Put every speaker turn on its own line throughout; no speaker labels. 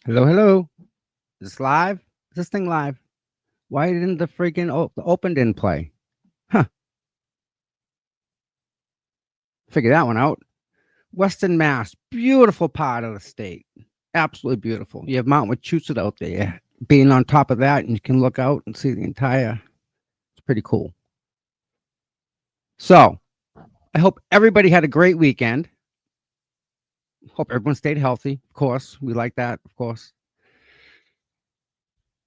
Hello, hello. Is this live? Is this thing live? Why didn't the freaking the open didn't play? Huh. Figure that one out. Western Mass, beautiful part of the state. Absolutely beautiful. You have Mount Wachusett out there. Being on top of that, and you can look out and see the entire. It's pretty cool. So, I hope everybody had a great weekend. Hope everyone stayed healthy. Of course, we like that. Of course,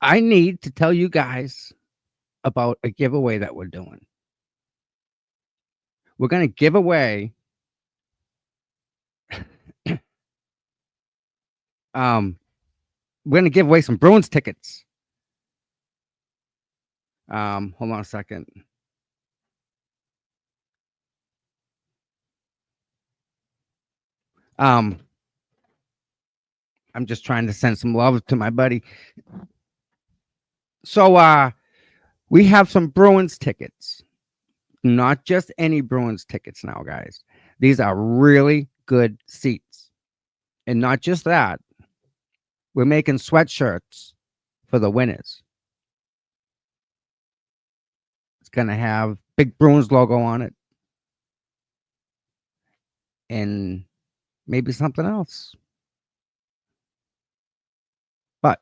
I need to tell you guys about a giveaway that we're doing. We're going to give away um we're going to give away some Bruins tickets. Hold on a second. Um I'm just trying to send some love to my buddy. So we have some Bruins tickets. Not just any Bruins tickets now, guys. These are really good seats. And not just that, we're making sweatshirts for the winners. It's going to have big Bruins logo on it and maybe something else. But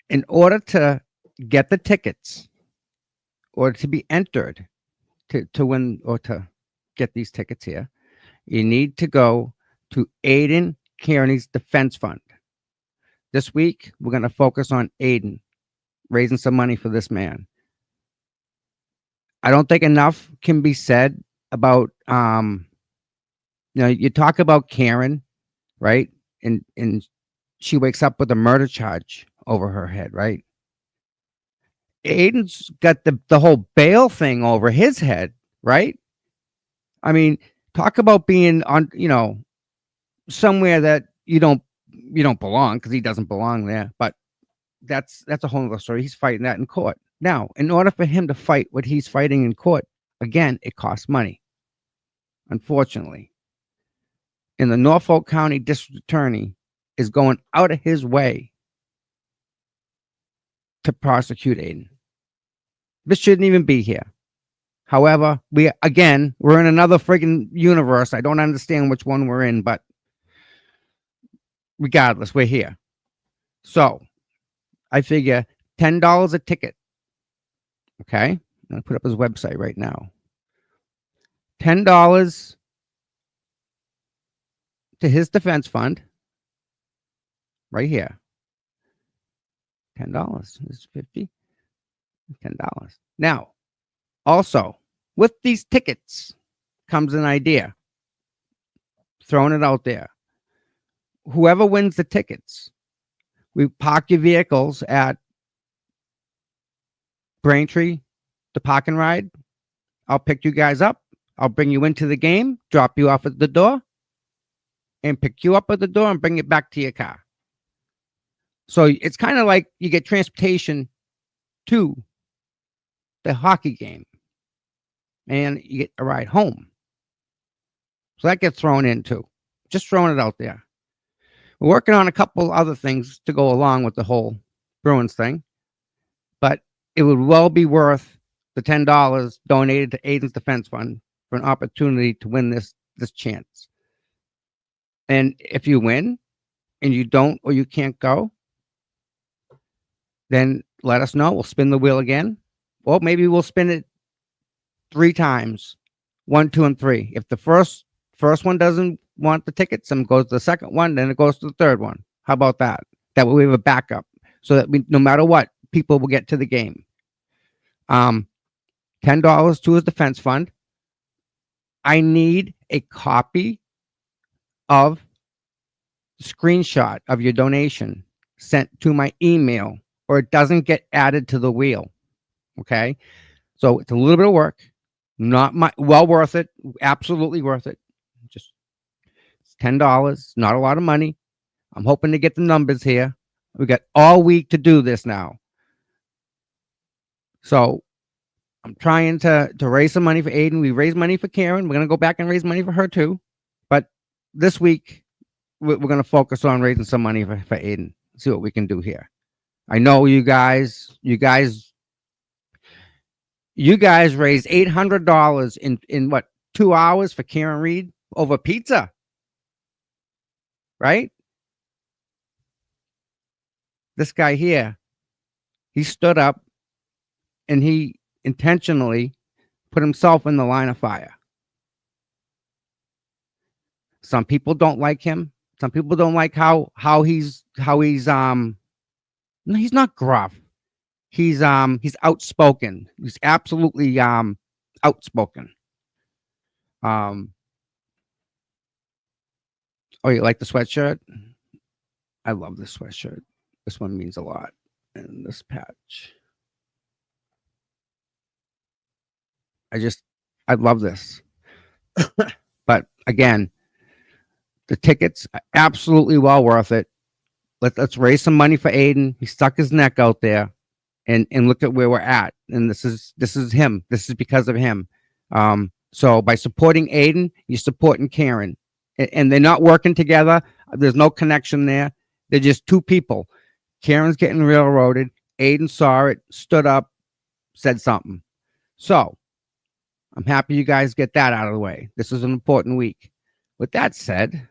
in order to get the tickets or to be entered to win or to get these tickets here, you need to go to Aiden Kearney's Defense Fund. This week, we're going to focus on Aiden, raising some money for this man. I don't think enough can be said about, you talk about Karen, right? And she wakes up with a murder charge over her head, right? Aiden's got the whole bail thing over his head, right? I mean, talk about being on, somewhere that you don't belong, because he doesn't belong there. But that's a whole other story. He's fighting that in court. Now, in order for him to fight what he's fighting in court, again, it costs money. Unfortunately. And the Norfolk County District Attorney is going out of his way to prosecute Aiden. This shouldn't even be here. However, we're in another friggin' universe. I don't understand which one we're in, but regardless, we're here. So I figure $10 a ticket. Okay. I'm going to put up his website right now. $10 to his defense fund right here. $10 is 50. $10. Now, also, with these tickets comes an idea. Throwing it out there. Whoever wins the tickets, we park your vehicles at Braintree, the park and ride. I'll pick you guys up. I'll bring you into the game, drop you off at the door, and pick you up at the door and bring it back to your car. So it's kind of like you get transportation to the hockey game, and you get a ride home. So that gets thrown in too. Just throwing it out there. We're working on a couple other things to go along with the whole Bruins thing, but it would well be worth the $10 donated to Aiden's Defense Fund for an opportunity to win this chance. And if you win and you don't or you can't go, then let us know. We'll spin the wheel again. Or maybe we'll spin it 3 times. 1, 2, and 3. If the first one doesn't want the tickets, then goes to the second one, then it goes to the third one. How about that? That way we have a backup so that no matter what, people will get to the game. $10 to his defense fund. I need a copy of the screenshot of your donation sent to my email, or it doesn't get added to the wheel. Okay? So it's a little bit of work. Well worth it. Absolutely worth it. Just $10. Not a lot of money. I'm hoping to get the numbers here. We got all week to do this now. So I'm trying to raise some money for Aiden. We raised money for Karen. We're going to go back and raise money for her too. But this week, we're going to focus on raising some money for Aiden. See what we can do here. I know you guys raised $800 in what, 2 hours for Karen Reed over pizza, right? This guy here, he stood up and he intentionally put himself in the line of fire. Some people don't like him. Some people don't like how he's no, he's not gruff. He's outspoken. He's absolutely outspoken. Oh, you like the sweatshirt? I love this sweatshirt. This one means a lot. And this patch. I love this. But again, the tickets are absolutely well worth it. Let's raise some money for Aiden. He stuck his neck out there, and look at where we're at. And this is him. This is because of him. So by supporting Aiden, you're supporting Karen, and they're not working together. There's no connection there. They're just two people. Karen's getting railroaded. Aiden saw it, stood up, said something. So I'm happy you guys get that out of the way. This is an important week. With that said,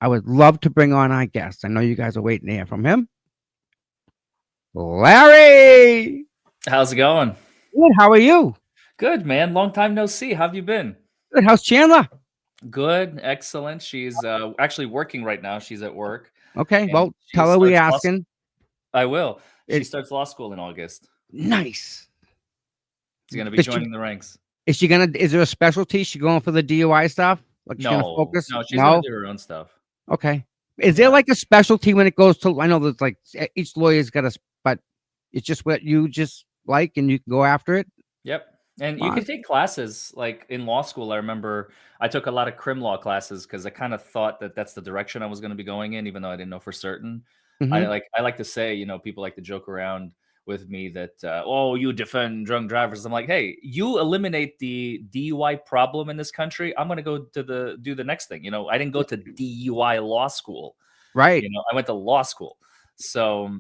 I would love to bring on our guest. I know you guys are waiting to hear from him. Larry!
How's it going?
Good. How are you?
Good, man. Long time no see. How have you been?
Good. How's Chandler?
Good. Excellent. She's actually working right now. She's at work.
Okay.
And
Well,
she
tell her we
starts law
asking.
I will. She
It-
starts law school in August.
Nice.
She's going to be
Is she-
joining the ranks.
Is there a specialty? She going for the DUI stuff? Like she's gonna focus?
No, she's going to do her own stuff.
Okay. Is there like a specialty when it goes to? I know there's like each lawyer's got a, but it's just what you just like, and you can go after it.
Yep. And you can take classes like in law school. I remember I took a lot of crim law classes because I kind of thought that that's the direction I was going to be going in, even though I didn't know for certain.
Mhm.
I like to say, people like to joke around with me that, oh, you defend drunk drivers. I'm like, hey, you eliminate the DUI problem in this country, I'm going to go to do the next thing. I didn't go to DUI law school.
Right.
I went to law school. So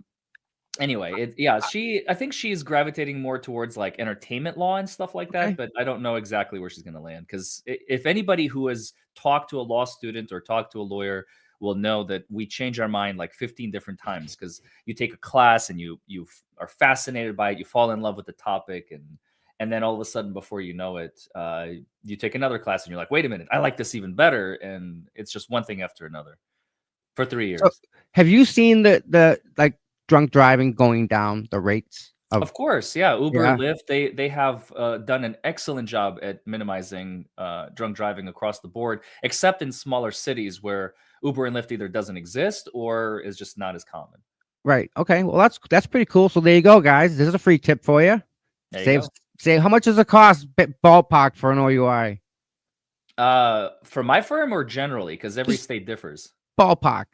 anyway, I think she's gravitating more towards like entertainment law and stuff like that,
Okay.
but I don't know exactly where she's going to land, because if anybody who has talked to a law student or talked to a lawyer will know that we change our mind like 15 different times, because you take a class and you are fascinated by it, you fall in love with the topic, and then all of a sudden, before you know it, you take another class and you're like, wait a minute, I like this even better, and it's just one thing after another for 3 years.
So, have you seen the like drunk driving going down, the rates?
Of course, yeah. Uber, Lyft, they have done an excellent job at minimizing drunk driving across the board, except in smaller cities where Uber and Lyft either doesn't exist or is just not as common.
Right. Okay. Well, that's pretty cool. So there you go, guys. This is a free tip for you. Save. How much does it cost ballpark for an OUI?
For my firm or generally, because every state differs.
Ballpark.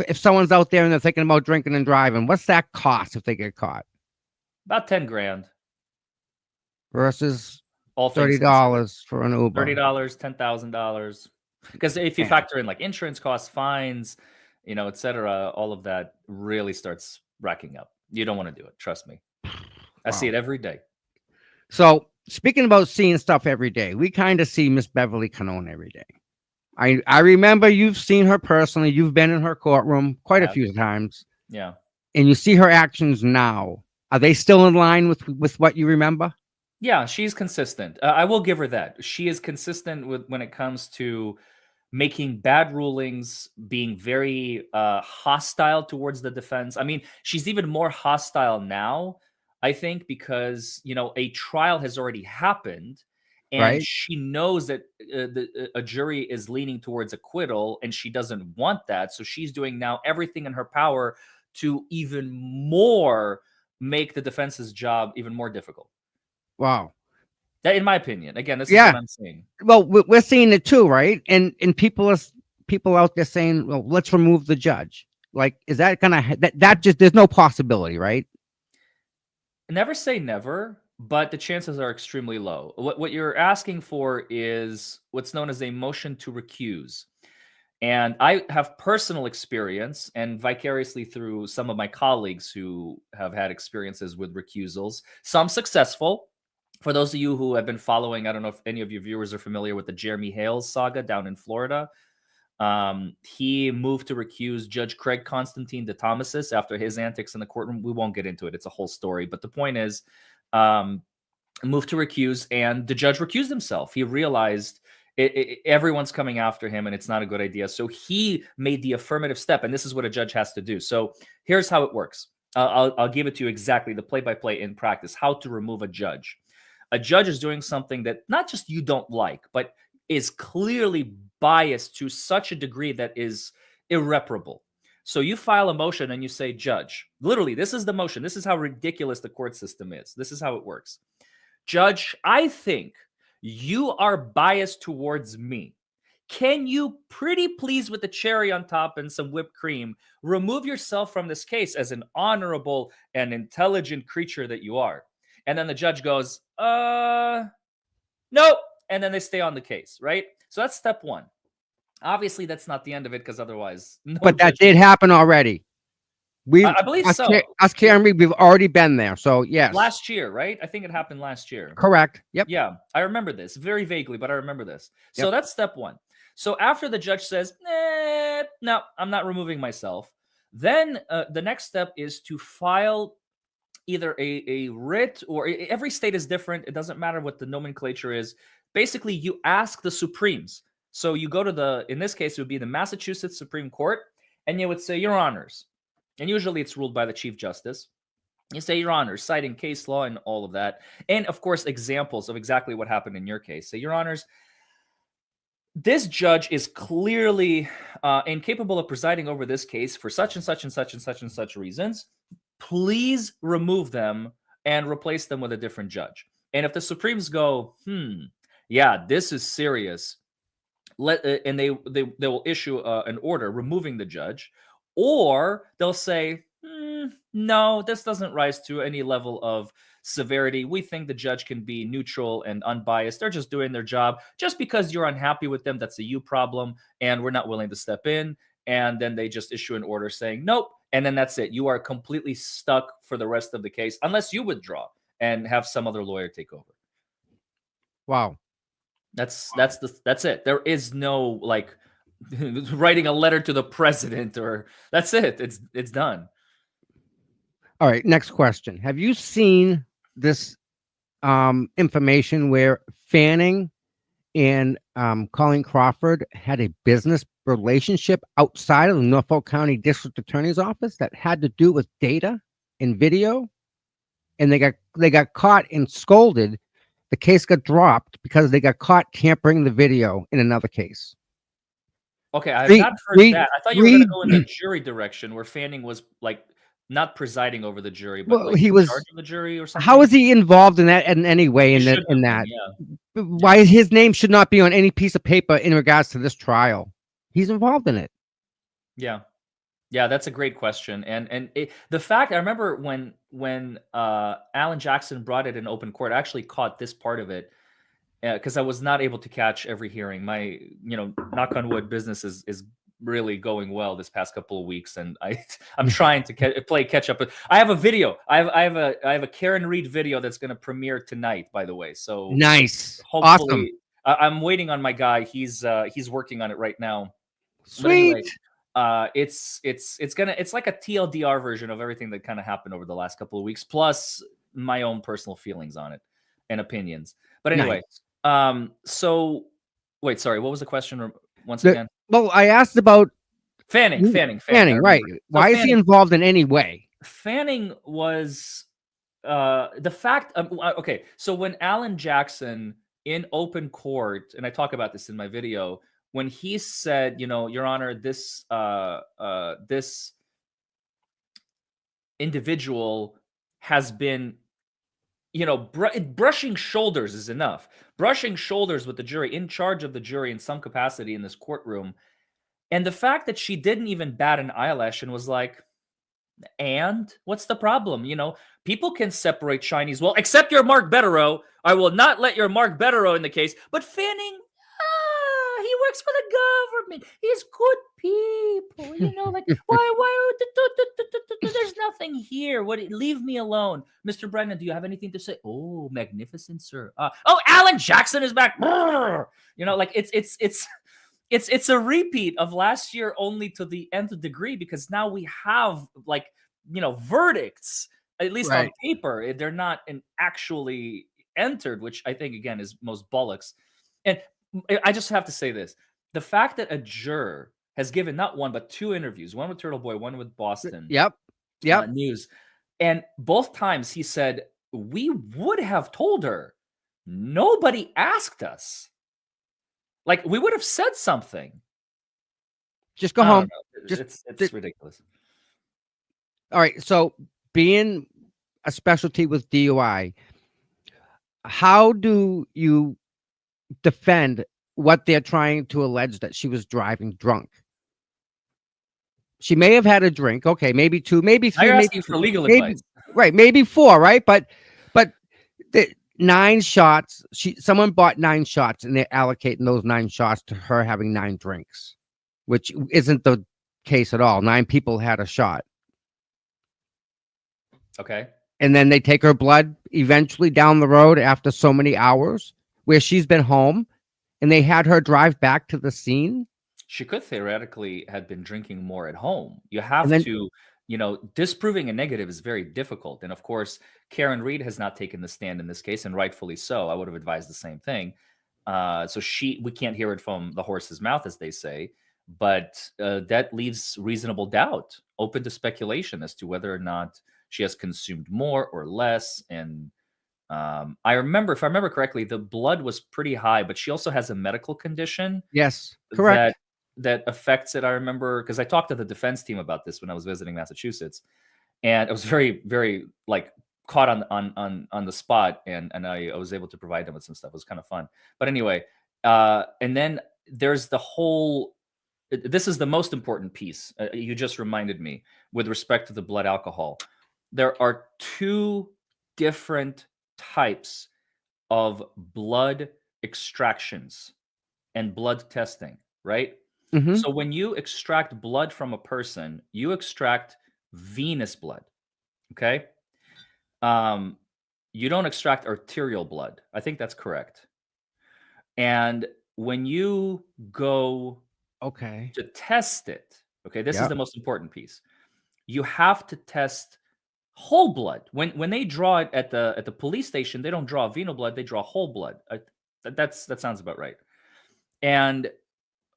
If someone's out there and they're thinking about drinking and driving, what's that cost if they get caught?
About 10 grand.
Versus
all
$30 for an Uber.
$30, $10,000. Because if you factor in like insurance costs, fines, et cetera, all of that really starts racking up. You don't want to do it. Trust me. I see it every day.
So speaking about seeing stuff every day, we kind of see Miss Beverly Canone every day. I remember you've seen her personally. You've been in her courtroom quite a few times.
Yeah.
And you see her actions now. Are they still in line with what you remember?
Yeah, she's consistent. I will give her that. She is consistent when it comes to making bad rulings, being very hostile towards the defense. I mean, she's even more hostile now, I think, because, a trial has already happened. And she knows that a jury is leaning towards acquittal, and she doesn't want that. So she's doing now everything in her power to even more make the defense's job even more difficult.
Wow.
That, in my opinion, again, this is what I'm seeing.
Well, we're seeing it too, right? And people out there saying, well, let's remove the judge. Like, is that gonna that just, there's no possibility, right?
Never say never, but the chances are extremely low. What you're asking for is what's known as a motion to recuse. And I have personal experience, and vicariously through some of my colleagues who have had experiences with recusals, some successful. For those of you who have been following, I don't know if any of your viewers are familiar with the Jeremy Hales saga down in Florida. He moved to recuse Judge Craig Constantine de Thomasis after his antics in the courtroom. We won't get into it. It's a whole story. But the point is, moved to recuse, and the judge recused himself. He realized everyone's coming after him and it's not a good idea. So he made the affirmative step, and this is what a judge has to do. So here's how it works. I'll give it to you exactly, the play-by-play in practice, how to remove a judge. A judge is doing something that not just you don't like, but is clearly biased to such a degree that is irreparable. So you file a motion and you say, Judge, literally, this is the motion. This is how ridiculous the court system is. This is how it works. Judge, I think you are biased towards me. Can you, pretty please, with the cherry on top and some whipped cream, remove yourself from this case as an honorable and intelligent creature that you are? And then the judge goes, nope. And then they stay on the case, right? So that's step one. Obviously, that's not the end of it, because otherwise, no.
But that did happen already.
I believe so.
Us, Karen, we've already been there. So yes.
Last year, right? I think it happened last year.
Correct. Yep.
Yeah, I remember this very vaguely, but I remember this. So that's step one. So after the judge says, no, I'm not removing myself, then the next step is to file either a writ, or every state is different. It doesn't matter what the nomenclature is. Basically, you ask the Supremes. So you go to in this case, it would be the Massachusetts Supreme Court, and you would say, Your Honors. And usually it's ruled by the Chief Justice. You say, Your Honors, citing case law and all of that. And of course, examples of exactly what happened in your case. Say, Your Honors, this judge is clearly incapable of presiding over this case for such and such and such and such and such reasons. Please remove them and replace them with a different judge. And if the Supremes go, yeah, this is serious, and they will issue an order removing the judge, or they'll say, no, this doesn't rise to any level of severity. We think the judge can be neutral and unbiased. They're just doing their job. Just because you're unhappy with them, that's a you problem, and we're not willing to step in. And then they just issue an order saying, nope. And then that's it. You are completely stuck for the rest of the case, unless you withdraw and have some other lawyer take over.
Wow.
That's it. There is no like writing a letter to the president, or that's it. It's done.
All right. Next question. Have you seen this information where Fanning and Colleen Crawford had a business relationship outside of the Norfolk County District Attorney's Office that had to do with data and video, and they got caught and scolded? The case got dropped because they got caught tampering the video in another case.
Okay, I've not heard that. I thought you were going to go in the jury direction, where Fanning was like not presiding over the jury, but
well,
like
he was
in charge of the jury or something.
How is he involved in that in any way? In that,
yeah.
Why his name should not be on any piece of paper in regards to this trial? He's involved in it.
Yeah, that's a great question. And the fact, I remember when Alan Jackson brought it in open court, I actually caught this part of it because I was not able to catch every hearing. My, knock on wood, business is really going well this past couple of weeks, and I'm trying to play catch up. But I have a video. I have a Karen Reed video that's going to premiere tonight, by the way. So
nice,
hopefully,
awesome.
I'm waiting on my guy. He's working on it right now.
Sweet.
Anyway, it's like a TLDR version of everything that kind of happened over the last couple of weeks, plus my own personal feelings on it and opinions. But anyway, so wait, sorry, what was the question once again?
Well, I asked about
Fanning,
right? So why is he involved in any way?
Fanning was the fact. Okay, so when Alan Jackson in open court, and I talk about this in my video, when he said, Your Honor, this individual has been, brushing shoulders is enough. Brushing shoulders with the jury, in charge of the jury in some capacity in this courtroom. And the fact that she didn't even bat an eyelash and was like, and what's the problem? People can separate Chinese. Well, except your Mark Betterow. I will not let your Mark Betterow in the case. But Fanning, he works for the government. He's good people. Like, why, there's nothing here. Leave me alone. Mr. Brennan, do you have anything to say? Oh, magnificent, sir. Oh, Alan Jackson is back. Like it's a repeat of last year, only to the nth degree, because now we have like, verdicts, at least on
Right.
paper. They're not actually entered, which I think again is most bollocks. And I just have to say this: the fact that a juror has given not one but two interviews, one with Turtle Boy, one with Boston
Yep. Yep.
News, and both times he said, we would have told her, nobody asked us. Like, we would have said something.
Just go
I
home.
don't know.
Just
It's ridiculous.
all right. So being a specialty with DUI, how do you defend what they're trying to allege that she was driving drunk? She may have had a drink. Okay, maybe two, maybe
Now
three,
you're
maybe
asking for legal
maybe
advice.
right, maybe four, right? But the 9 shots. Someone bought 9 shots, and they're allocating those 9 shots to her having 9 drinks, which isn't the case at all. 9 people had a shot.
Okay.
And then they take her blood eventually down the road after so many hours where she's been home, and they had her drive back to the scene.
She could theoretically have been drinking more at home. You
And
have
then
to, disproving a negative is very difficult. And of course, Karen Reed has not taken the stand in this case, and rightfully so. I would have advised the same thing. So we can't hear it from the horse's mouth, as they say, but that leaves reasonable doubt, open to speculation as to whether or not she has consumed more or less. And if I remember correctly, the blood was pretty high, but she also has a medical condition
yes, correct.
that affects it. I remember because I talked to the defense team about this when I was visiting Massachusetts, and I was very, very like caught on the spot, and I was able to provide them with some stuff. It was kind of fun. But anyway, and then there's the whole. This is the most important piece. You just reminded me with respect to the blood alcohol. There are 2 different types of blood extractions and blood testing, right?
Mhm.
So when you extract blood from a person, you extract venous blood, okay? You don't extract arterial blood. I think that's correct. And when you go
Okay.
to test it, okay, this is
Yep.
the most important piece. You have to test whole blood. When they draw it at the police station, they don't draw venous blood, they draw whole blood. That sounds about right. And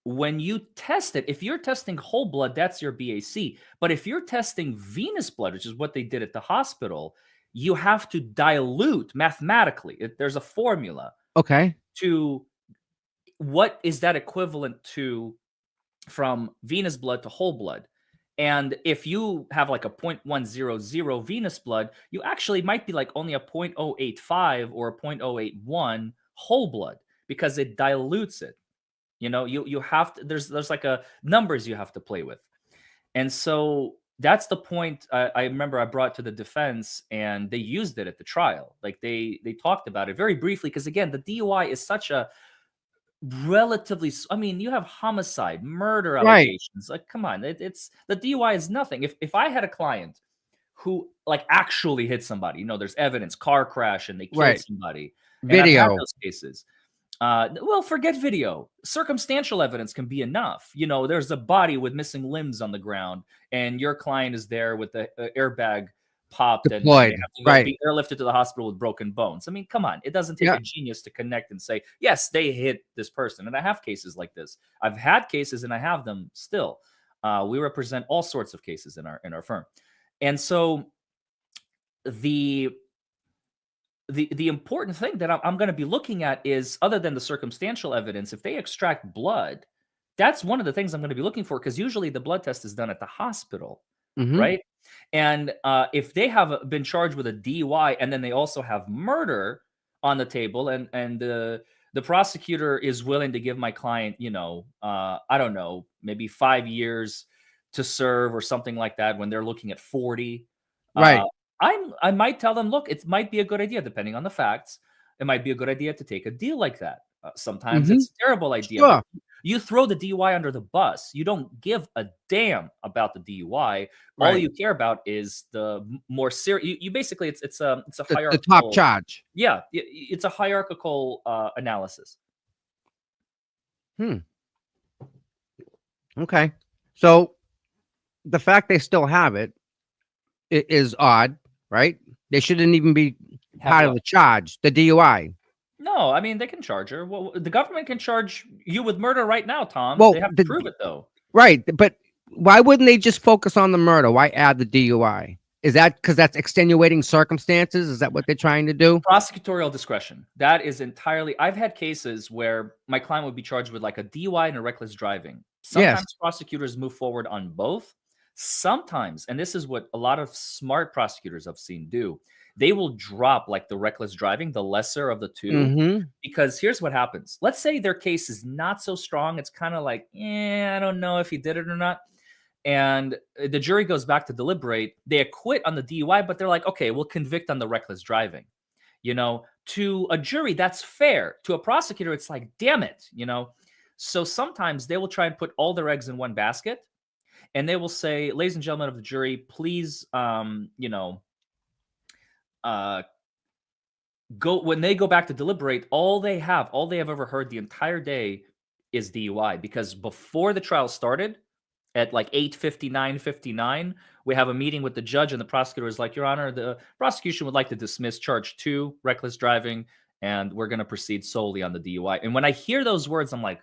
when you test it, if you're testing whole blood, that's your BAC. But if you're testing venous blood, which is what they did at the hospital, you have to dilute mathematically. There's a formula
Okay.
to what is that equivalent to from venous blood to whole blood. And if you have like a 0.100 venous blood, you actually might be like only a 0.085 or a 0.081 whole blood because it dilutes it. You have to, there's like a numbers you have to play with. And so that's the point I remember I brought to the defense, and they used it at the trial. Like they talked about it very briefly because again, the DUI is such a relatively I mean, you have homicide, murder
Right.
allegations. Like, come on, it's the DUI is nothing. If I had a client who like actually hit somebody, there's evidence, car crash, and they killed
Right.
somebody, and I've had
Video.
those cases. Well, forget video. Circumstantial evidence can be enough. There's a body with missing limbs on the ground, and your client is there with the airbag popped, and they
Deployed.
have to
Right.
be airlifted to the hospital with broken bones. I mean, come on. It doesn't take
Yeah.
a genius to connect and say, yes, they hit this person. And I have cases like this. I've had cases, and I have them still. We represent all sorts of cases in our firm, and so the important thing that I'm going to be looking at is, other than the circumstantial evidence, if they extract blood, that's one of the things I'm going to be looking for, because usually the blood test is done at the hospital,
Mhm.
right? And if they have been charged with a DUI and then they also have murder on the table, and the prosecutor is willing to give my client, I don't know, maybe 5 years to serve or something like that, when they're looking at 40.
Right.
I might tell them, look, it might be a good idea, depending on the facts. It might be a good idea to take a deal like that. Sometimes
Mhm.
it's a terrible idea, but
Sure.
You throw the DUI under the bus. You don't give a damn about the DUI. All
Right.
you care about is the more serious. You basically it's a
The top
hierarchical.
charge.
Yeah, it's a hierarchical analysis.
Hmm. Okay. So the fact they still have it is odd, right? They shouldn't even be
Have
part of
what?
the charge, the DUI.
No, I mean they can charge her. Well, the government can charge you with murder right now, Tom. They
Well,
have to prove it though.
right, but why wouldn't they just focus on the murder? Why add the DUI? Is that because that's extenuating circumstances? Is that what they're trying to do?
Prosecutorial discretion. That is entirely. I've had cases where my client would be charged with like a DUI and a reckless driving.
Yes.
Sometimes prosecutors move forward on both. Sometimes, and this is what a lot of smart prosecutors I've seen do, they will drop like the reckless driving, the lesser of the two,
Mm-hmm.
because here's what happens. Let's say their case is not so strong. It's kind of like, I don't know if he did it or not. And the jury goes back to deliberate. They acquit on the DUI, but they're like, okay, we'll convict on the reckless driving. To a jury, that's fair. To a prosecutor, it's like, damn it. So sometimes they will try and put all their eggs in one basket, and they will say, ladies and gentlemen of the jury, please, go when they go back to deliberate. All they have ever heard the entire day is DUI, because before the trial started, at like 8:59, we have a meeting with the judge, and the prosecutor is like, Your Honor, the prosecution would like to dismiss charge 2, reckless driving, and we're going to proceed solely on the DUI. And when I hear those words, I'm like,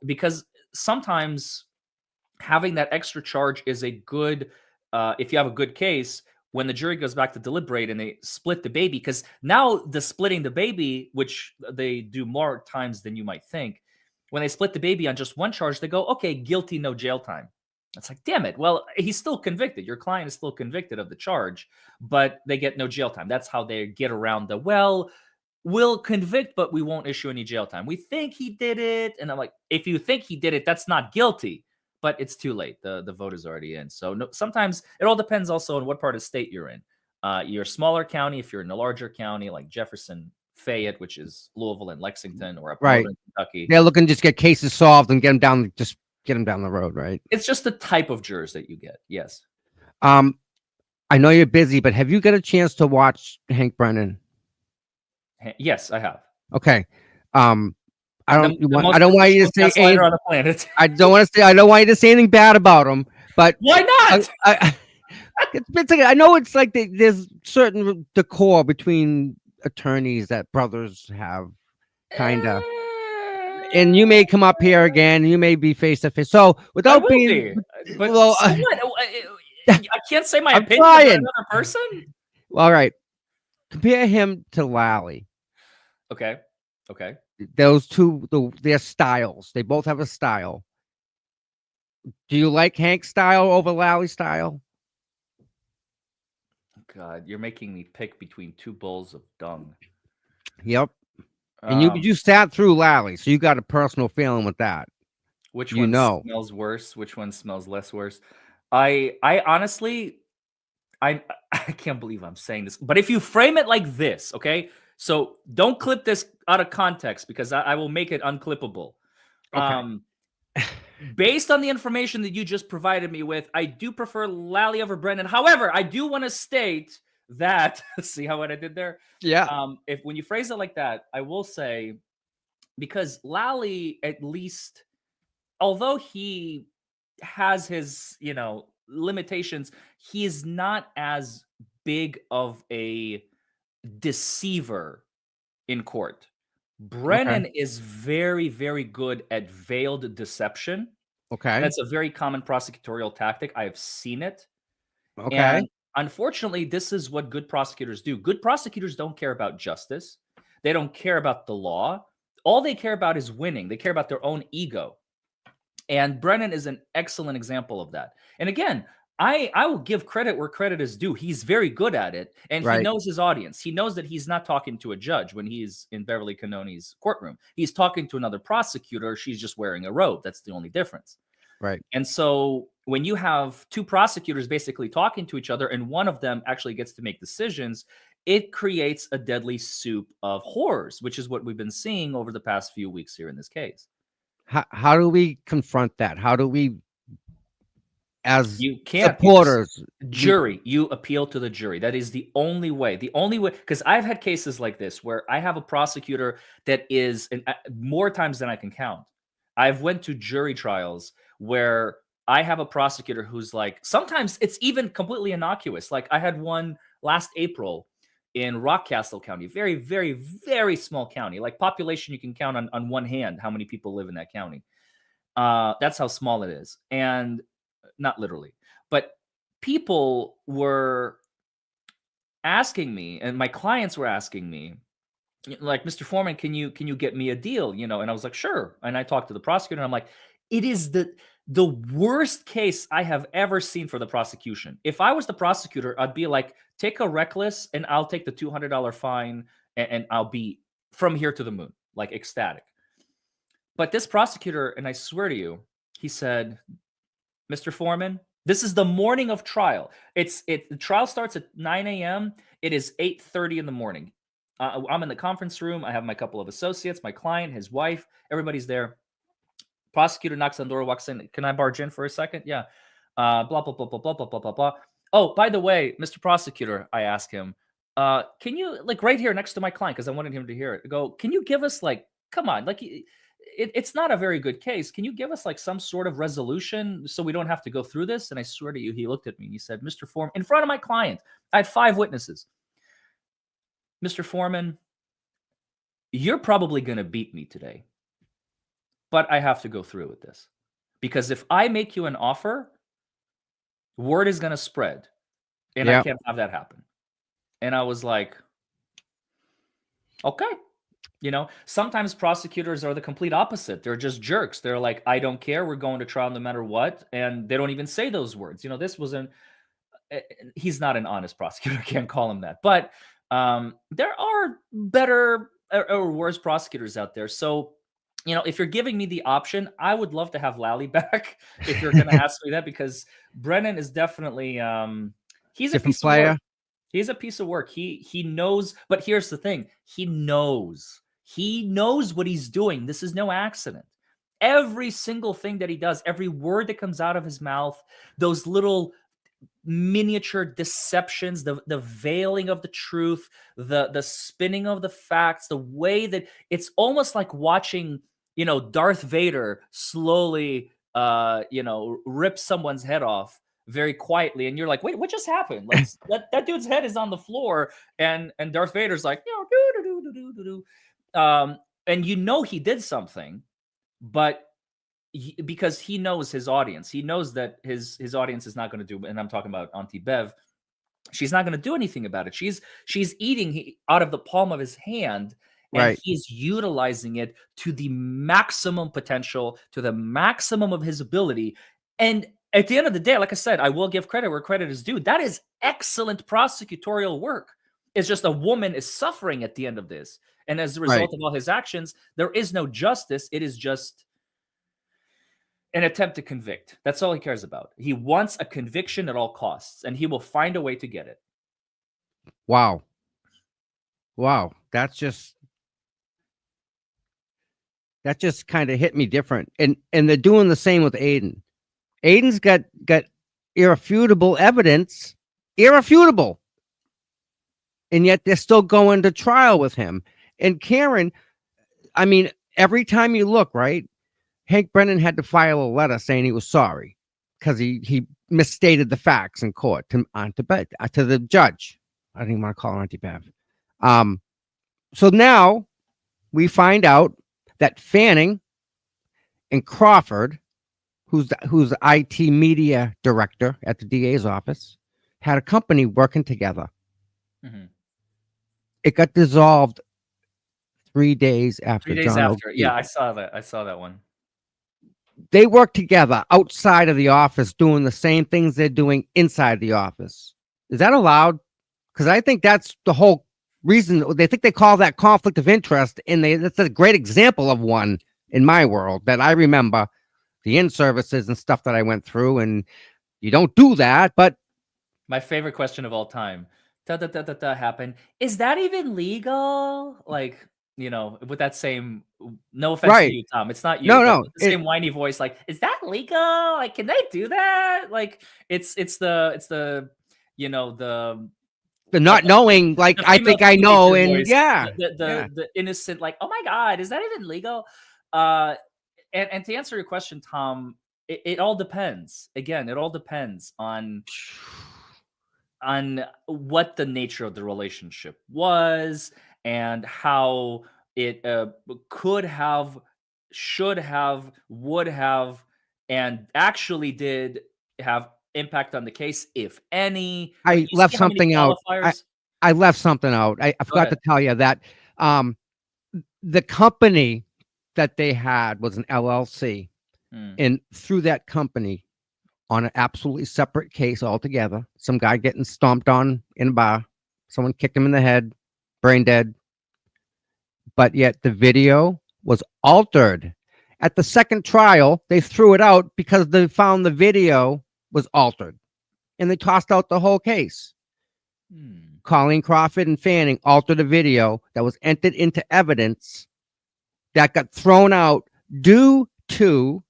because sometimes having that extra charge is a good, if you have a good case, when the jury goes back to deliberate and they split the baby, because now the splitting the baby, which they do more times than you might think, when they split the baby on just one charge, they go, okay, guilty, no jail time. It's like, damn it. Well, he's still convicted. Your client is still convicted of the charge, but they get no jail time. That's how they get around the, well, we'll convict, but we won't issue any jail time. We think he did it. And I'm like, if you think he did it, that's not guilty, but it's too late. The vote is already in. So no, sometimes it all depends also on what part of the state you're in. You're a smaller county. If you're in a larger county like Jefferson, Fayette, which is Louisville and Lexington, or up
Right.
northern Kentucky,
They're looking to just get cases solved and get them down, just get them down the road, right?
it's just the type of jurors that you get. Yes.
I know you're busy, but have you got a chance to watch Hank Brennan?
Yes, I have.
Okay. I don't
The most
I don't want you to say
gaslighter on the planet.
I don't want you to say anything bad about him, but
Why not?
it's like, I know it's like there's certain decor between attorneys that brothers have, kind of. And you may come up here again, and you may be face to face. So without being,
but
well,
so what? I can't say my
I'm
opinion about
trying.
another person.
All right, compare him to Lally.
Okay.
Those two, their styles. They both have a style. Do you like Hank's style over Lally's style?
God, you're making me pick between two bowls of dung.
Yep. And you sat through Lally, so you got a personal feeling with that.
Which one smells worse? Which one smells less worse? I honestly, I can't believe I'm saying this, but if you frame it like this, okay, so don't clip this out of context, because I will make it unclippable.
Okay.
Based on the information that you just provided me with, I do prefer Lally over Brennan. However, I do want to state that, see how what I did there?
Yeah.
If when you phrase it like that, I will say, because Lally, at least, although he has his, limitations, he is not as big of a deceiver in court. Brennan is very, very good at veiled deception.
Okay.
That's a very common prosecutorial tactic. I have seen it.
Okay.
And unfortunately, this is what good prosecutors do. Good prosecutors don't care about justice. They don't care about the law. All they care about is winning. They care about their own ego. And Brennan is an excellent example of that. And again, I will give credit where credit is due. He's very good at it, and he knows his audience. He knows that he's not talking to a judge when he's in Beverly Cannoni's courtroom. He's talking to another prosecutor. She's just wearing a robe. That's the only difference.
Right.
And so when you have two prosecutors basically talking to each other, and one of them actually gets to make decisions, it creates a deadly soup of horrors, which is what we've been seeing over the past few weeks here in this case.
How do we confront that? How do we, as
You can't. You just
supporters,
jury. You appeal to the jury. That is the only way. The only way, because I've had cases like this where I have a prosecutor that is, and more times than I can count. I've went to jury trials where I have a prosecutor who's like, sometimes it's even completely innocuous. Like I had one last April in Rockcastle County, very, very, very small county. Like population, you can count on one hand how many people live in that county. That's how small it is. And not literally, but people were asking me, and my clients were asking me, like, Mr. Foreman, can you get me a deal? And I was like, sure. And I talked to the prosecutor, and I'm like, it is the worst case I have ever seen for the prosecution. If I was the prosecutor, I'd be like, take a reckless, and I'll take the $200 fine, and I'll be from here to the moon, like ecstatic. But this prosecutor, and I swear to you, he said, Mr. Foreman, this is the morning of trial. The trial starts at 9 a.m. It is 8:30 in the morning. I'm in the conference room. I have my couple of associates, my client, his wife, everybody's there. Prosecutor knocks on the door, walks in. Can I barge in for a second? Yeah. Blah, blah, blah, blah, blah, blah, blah, blah, blah. Oh, by the way, Mr. Prosecutor, I asked him, can you, like right here next to my client, because I wanted him to hear it, go, can you give us like, come on, like it's not a very good case. Can you give us like some sort of resolution so we don't have to go through this? And I swear to you, he looked at me and he said, Mr. Foreman, in front of my client, I had 5 witnesses. Mr. Foreman, you're probably going to beat me today, but I have to go through with this because if I make you an offer, word is going to spread and I can't have that happen. And I was like, okay. Sometimes prosecutors are the complete opposite. They're just jerks. They're like, I don't care. We're going to trial no matter what. And they don't even say those words. He's not an honest prosecutor. I can't call him that. But there are better or worse prosecutors out there. So, if you're giving me the option, I would love to have Lally back if you're going to ask me that, because Brennan is definitely, he's a piece of work. He's a piece of work. He knows, but here's the thing. He knows what he's doing. This is no accident. Every single thing that he does, every word that comes out of his mouth, those little miniature deceptions, the veiling of the truth, the spinning of the facts, the way that it's almost like watching, Darth Vader slowly, rip someone's head off very quietly, and you're like, wait, what just happened? Like that dude's head is on the floor, and Darth Vader's like, and he did something, but because he knows his audience, he knows that his audience is not going to do, and I'm talking about Auntie Bev, she's not going to do anything about it. She's eating out of the palm of his hand, and he's utilizing it to the maximum potential, to the maximum of his ability, and at the end of the day, like I said, I will give credit where credit is due. That is excellent prosecutorial work. It's just a woman is suffering at the end of this. And as a result of all his actions, there is no justice. It is just an attempt to convict. That's all he cares about. He wants a conviction at all costs, and he will find a way to get it.
Wow. That just kind of hit me different. And they're doing the same with Aiden. Aiden's got irrefutable evidence, and yet they're still going to trial with him. And Karen, I mean, every time you look, right, Hank Brennan had to file a letter saying he was sorry because he misstated the facts in court to the judge. I didn't even want to call her Auntie Bev. So now we find out that Fanning and Crawford, who's the IT media director at the DA's office, had a company working together. Mm-hmm. It got dissolved 3 days after.
3 days after. Yeah, I saw that one.
They work together outside of the office doing the same things they're doing inside the office. Is that allowed? Because I think that's the whole reason. They think they call that conflict of interest, and that's a great example of one in my world that I remember. The in-services and stuff that I went through, and you don't do that. But
my favorite question of all time, happened. Is that even legal? Like, with that same, no offense to
Right.
you, Tom, it's not you,
No,
but
no.
with the same whiny voice, like, is that legal? Like, can they do that? Like, it's the, the
The
like
not knowing, like,
the
I
female
think I know,
teenager
and
voice,
yeah.
the
Yeah.
the innocent, like, oh my god, is that even legal? Uh, and to answer your question, Tom, it all depends. Again, it all depends on what the nature of the relationship was and how it could have, should have, would have, and actually did have impact on the case, if any. Like,
I
you
left
see how many
something out.
qualifiers?
I left something out. I
Go
forgot
ahead.
to tell you that, um, the company that they had was an LLC,
Mm,
and through that company, on an absolutely separate case altogether, some guy getting stomped on in a bar, someone kicked him in the head, brain dead, but yet the video was altered. At the second trial, they threw it out because they found the video was altered, and they tossed out the whole case.
hmm.
Colleen Crawford and Fanning altered a video that was entered into evidence that got thrown out due to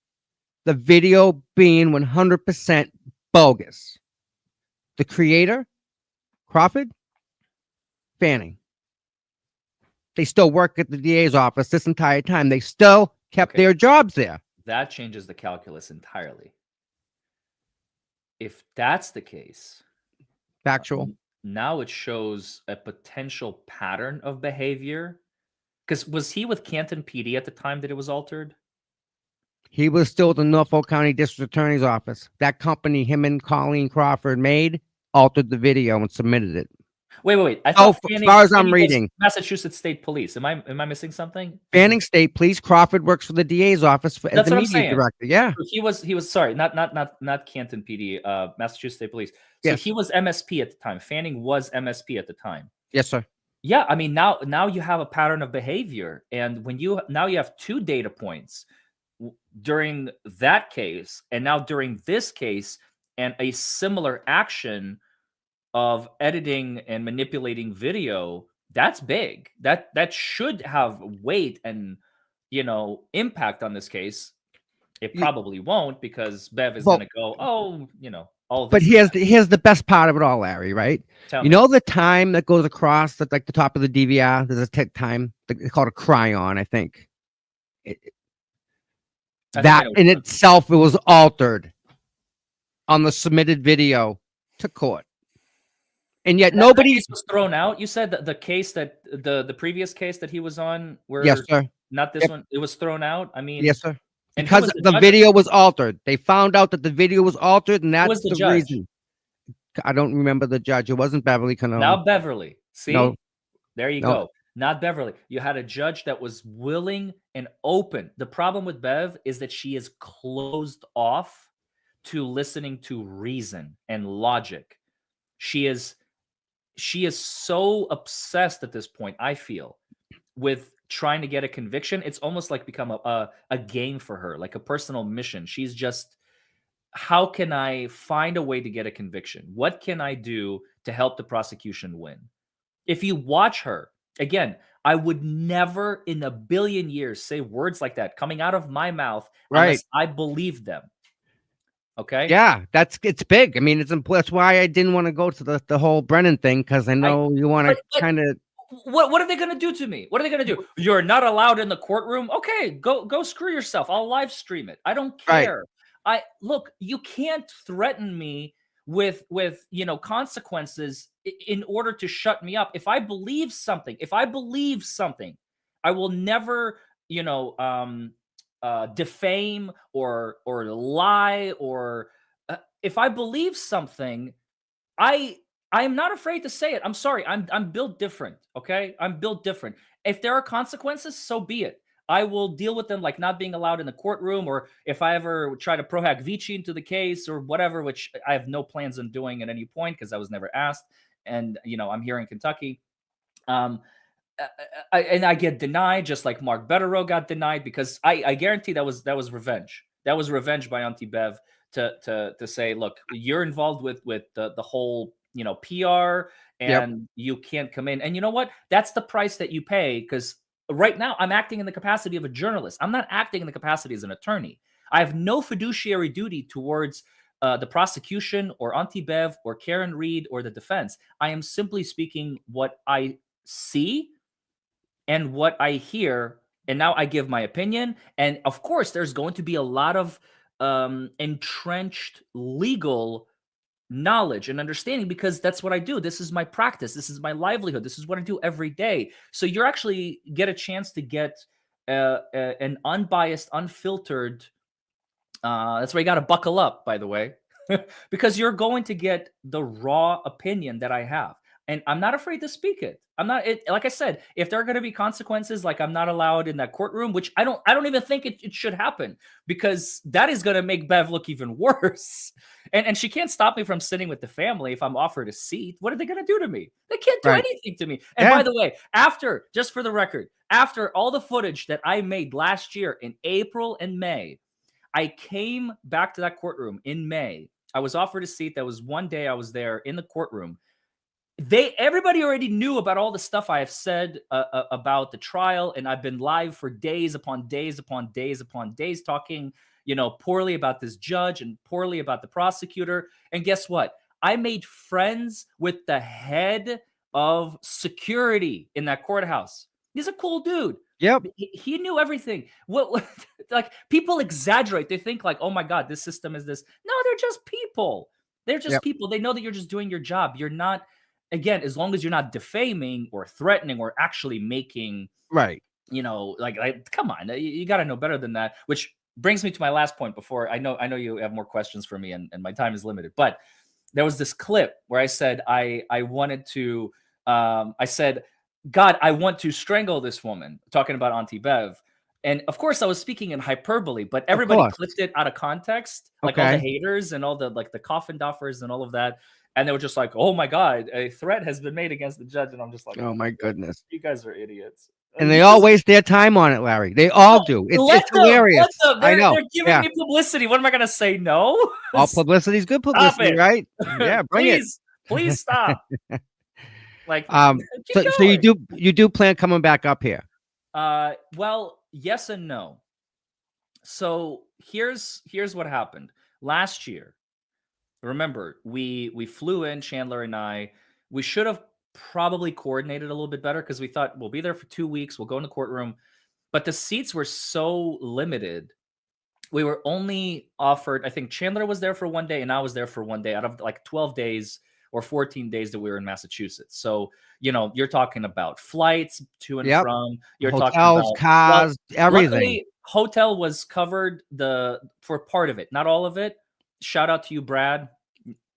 the video being 100% bogus. The creator, Crawford, Fanning, they still work at the DA's office this entire time. They still kept
Okay,
their jobs there.
that changes the calculus entirely. If that's the case,
Factual.
now it shows a potential pattern of behavior. Because was he with Canton PD at the time that it was altered?
He was still at the Norfolk County District Attorney's office. That company him and Colleen Crawford made altered the video and submitted it.
Wait. I
Oh,
thought
as far as I'm
Fanning was
reading,
Massachusetts State Police. Am I missing something?
Fanning State Police, Crawford works for the DA's office as
That's
the
what I'm
media
saying.
director. Yeah.
So he was sorry, not Canton PD, Massachusetts State Police. So
Yes.
he was MSP at the time. Fanning was MSP at the time.
Yes, sir.
Yeah, I mean, now you have a pattern of behavior, and when you now you have two data points during that case, and now during this case, and a similar action of editing and manipulating video. That's big. That should have weight and impact on this case. It
You,
probably won't, because Bev is going
well,
to go, oh, all
but
this and that.
here's the best part of it all, Larry. Right?
Tell
You
me.
know the time that goes across the like the top of the DVR. There's a time. It's called a cryon, I think. It,
I think I
that
know what
in
you're talking
itself, it was altered on the submitted video to court, and yet
about. That
nobody.
case was thrown out. You said that the case that the previous case that he was on,
Yes,
where
sir.
not this
Yep.
one, it was thrown out. I mean,
Yes, sir.
and who
Because
was the
the
judge?
video was altered. They found out that the video was altered, and
Who was
that's
the
the
judge?
reason. I don't remember the judge. It wasn't Beverly
Now
Canone.
Beverly.
No,
See? There you
no.
go. Not Beverly. You had a judge that was willing and open. The problem with Bev is that she is closed off to listening to reason and logic. She is so obsessed at this point, I feel, with trying to get a conviction. It's almost like become a game for her, like a personal mission. She's just, how can I find a way to get a conviction? What can I do to help the prosecution win? If you watch her, again, I would never in a billion years say words like that coming out of my mouth
Right.
unless I believed them. Okay?
Yeah, it's big. I mean, that's why I didn't want to go to the whole Brennan thing, because I
I
know you want to
but
kind of
what are they going to do to me? What are they going to do? You're not allowed in the courtroom. Okay, go screw yourself. I'll live stream it. I don't
right,
care. I look, you can't threaten me with consequences in order to shut me up. If I believe something, I will never, defame or lie, or if I believe something, I I am not afraid to say it. I'm sorry. I'm built different. Okay, I'm built different. If there are consequences, so be it. I will deal with them, like not being allowed in the courtroom, or if I ever try to pro hac vici into the case or whatever, which I have no plans on doing at any point because I was never asked. And I'm here in Kentucky. Um, and I get denied, just like Mark Betterow got denied, because I guarantee that was revenge. That was revenge by Auntie Bev to say, look, you're involved with the whole PR,
yep,
and you can't come in. And you know what? That's the price that you pay, because right now I'm acting in the capacity of a journalist. I'm not acting in the capacity as an attorney. I have no fiduciary duty towards the prosecution or Auntie Bev or Karen Reed or the defense. I am simply speaking what I see and what I hear, and now I give my opinion. And of course, there's going to be a lot of entrenched legal knowledge and understanding because that's what I do. This is my practice. This is my livelihood. This is what I do every day. So you're actually get a chance to get an unbiased, unfiltered. That's where you got to buckle up, by the way, because you're going to get the raw opinion that I have. And I'm not afraid to speak it. I'm not like I said, if there are going to be consequences, like I'm not allowed in that courtroom, which I don't even think it should happen because that is going to make Bev look even worse. And she can't stop me from sitting with the family if I'm offered a seat. What are they going to do to me? They can't do
Right.
anything to me. And by the way, after, just for the record, after all the footage that I made last year in April and May, I came back to that courtroom in May. I was offered a seat. That was one day I was there in the courtroom. Everybody already knew about all the stuff I have said about the trial, and I've been live for days upon days upon days upon days talking, poorly about this judge and poorly about the prosecutor. And guess what? I made friends with the head of security in that courthouse. He's a cool dude.
Yep.
He knew everything. What like people exaggerate. They think like, oh my God, this system is this. No, they're just people. They're just people. They know that you're just doing your job. You're not. Again, as long as you're not defaming or threatening or actually making,
right,
like come on, you got to know better than that. Which brings me to my last point. Before I know you have more questions for me, and my time is limited. But there was this clip where I said I wanted to, I said, God, I want to strangle this woman, talking about Auntie Bev. And of course, I was speaking in hyperbole, but everybody clipped it out of context, like all the haters and all the the coffin doffers and all of that. And they were just like, oh my God, a threat has been made against the judge. And I'm just like,
oh my goodness.
You guys are idiots.
And they all waste their time on it, Larry. They all do. It's hilarious.
I know. They're giving me publicity. What am I going to say? No?
All publicity is good publicity, right? Yeah, bring it.
Please stop. Like,
so you do plan coming back up here?
Well, yes and no. So here's what happened last year. Remember, we flew in, Chandler and I. We should have probably coordinated a little bit better because we thought we'll be there for 2 weeks. We'll go in the courtroom. But the seats were so limited. We were only offered, I think Chandler was there for one day and I was there for one day out of like 12 days or 14 days that we were in Massachusetts. So, you're talking about flights to and from. You're
hotels,
talking about
cars, everything.
Luckily, hotel was covered for part of it, not all of it. Shout out to you, Brad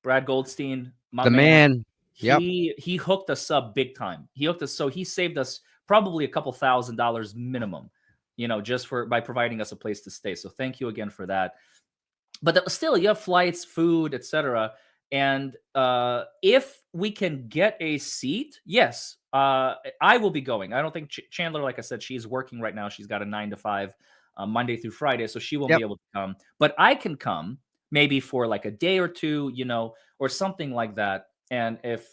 Goldstein,
the man.
He hooked us up big time. He hooked us, so he saved us probably a couple $1,000s minimum, just by providing us a place to stay. So thank you again for that. But still, you have flights, food, etc. And if we can get a seat, yes, I will be going. I don't think Chandler, like I said, she's working right now. She's got a 9 to 5 Monday through Friday, so she won't be able to come. But I can come. Maybe for like a day or two, or something like that. And if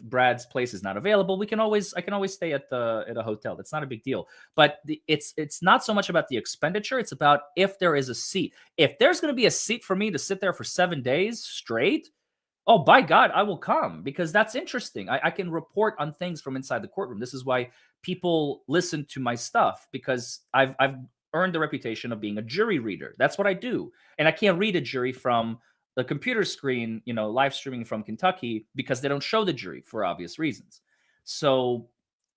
Brad's place is not available, I can always stay at a hotel. That's not a big deal. But it's not so much about the expenditure. It's about if there is a seat. If there's going to be a seat for me to sit there for 7 days straight, oh, by God, I will come because that's interesting. I can report on things from inside the courtroom. This is why people listen to my stuff because I've earned the reputation of being a jury reader. That's what I do. And I can't read a jury from the computer screen, live streaming from Kentucky because they don't show the jury for obvious reasons. So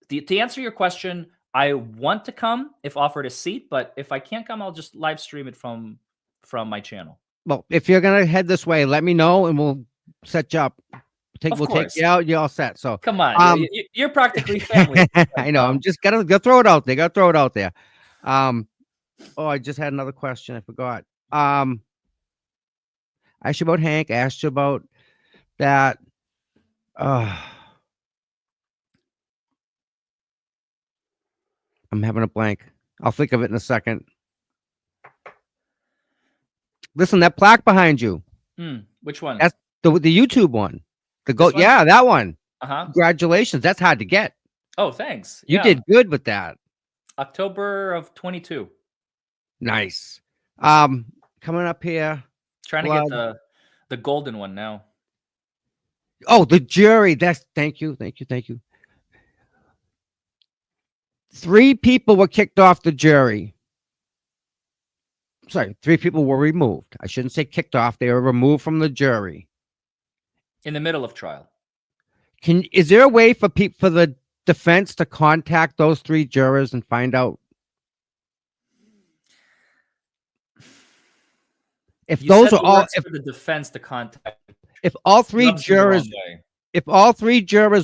to answer your question, I want to come if offered a seat, but if I can't come, I'll just live stream it from my channel.
Well, if you're going to head this way, let me know and we'll set you up. We'll take you out. You're all set. So
come on, you're practically family.
I know. I'm just gotta throw it out there. Gotta throw it out there. Oh, I just had another question. I forgot. I asked you about Hank. I asked you about that. I'm having a blank. I'll think of it in a second. Listen, that plaque behind you.
Which one?
That's the YouTube one. Yeah, that one.
Uh-huh.
Congratulations. That's hard to get.
Oh, thanks.
You did good with that.
October of 22.
Nice. Coming up here.
Trying to get the golden one now.
Oh, the jury. Thank you. 3 people were kicked off the jury. Sorry, 3 people were removed. I shouldn't say kicked off. They were removed from the jury.
In the middle of trial.
Is there a way for the defense to contact those 3 jurors and find out if those are all
for the defense to contact?
If all 3 jurors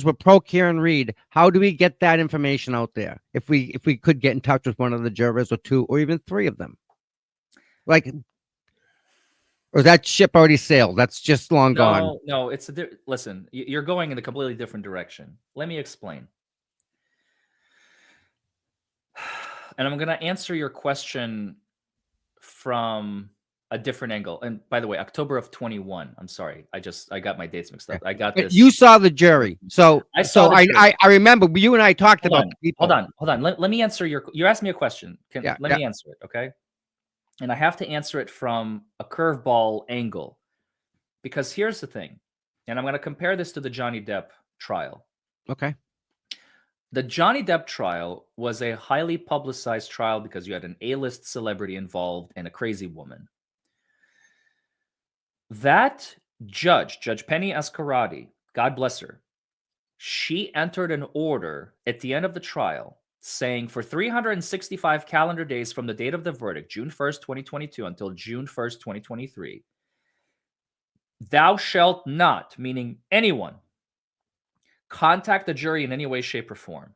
were pro Karen Reed, how do we get that information out there? If we could get in touch with one of the jurors or 2 or even 3 of them, like, or is that ship already sailed? That's just long gone.
No, it's listen. You're going in a completely different direction. Let me explain. And I'm going to answer your question from a different angle. And by the way, October of 21. I'm sorry. I got my dates mixed up. I got this.
You saw the jury. So I remember you and I talked about people.
Hold on. Let me answer you asked me a question. Let me answer it. Okay. And I have to answer it from a curveball angle, because here's the thing. And I'm going to compare this to the Johnny Depp trial.
Okay.
The Johnny Depp trial was a highly publicized trial because you had an A-list celebrity involved and a crazy woman. That Judge Penny Escarati, God bless her, she entered an order at the end of the trial saying for 365 calendar days from the date of the verdict, June 1st, 2022 until June 1st, 2023, thou shalt not, meaning anyone, contact the jury in any way, shape, or form.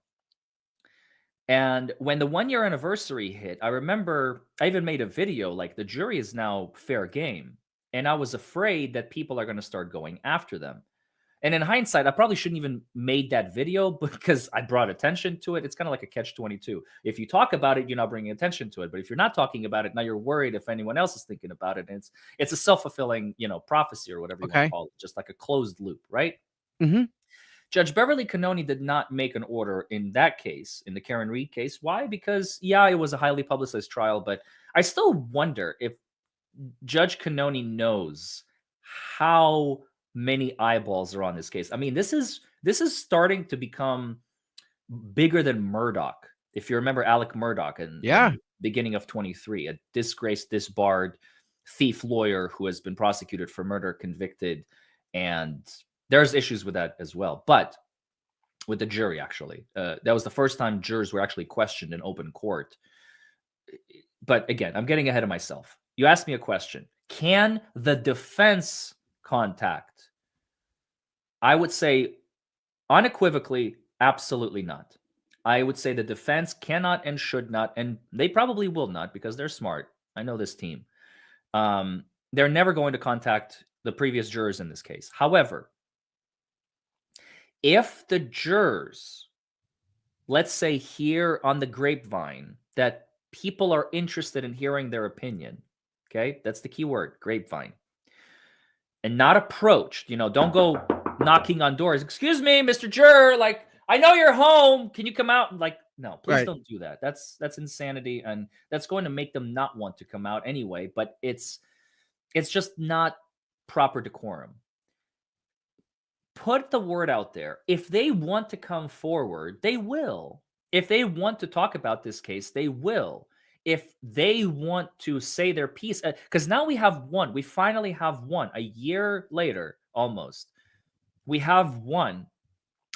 And when the 1-year anniversary hit, I remember I even made a video like the jury is now fair game. And I was afraid that people are going to start going after them. And in hindsight, I probably shouldn't even made that video because I brought attention to it. It's kind of like a catch-22. If you talk about it, you're not bringing attention to it. But if you're not talking about it, now you're worried if anyone else is thinking about it. And it's a self-fulfilling, prophecy or whatever you want to call it, just like a closed loop, right?
Mm-hmm.
Judge Beverly Cannoni did not make an order in that case, in the Karen Reed case. Why? Because, it was a highly publicized trial, but I still wonder if Judge Cannoni knows how many eyeballs are on this case. I mean, this is starting to become bigger than Murdoch. If you remember Alec Murdoch in the beginning of 23, a disgraced, disbarred thief lawyer who has been prosecuted for murder, convicted, and there's issues with that as well. But with the jury, actually, that was the first time jurors were actually questioned in open court. But again, I'm getting ahead of myself. You asked me a question. Can the defense contact? I would say unequivocally, absolutely not. I would say the defense cannot and should not, and they probably will not because they're smart. I know this team. They're never going to contact the previous jurors in this case. However, if the jurors, let's say, hear on the grapevine that people are interested in hearing their opinion, okay, that's the key word, grapevine, and not approached, don't go knocking on doors. Excuse me, Mr. Juror, like, I know you're home. Can you come out? Like, no, please don't do that. That's insanity, and that's going to make them not want to come out anyway, but it's just not proper decorum. Put the word out there. If they want to come forward, they will. If they want to talk about this case, they will. If they want to say their piece, because now we have one. We finally have one. A year later, almost. We have one.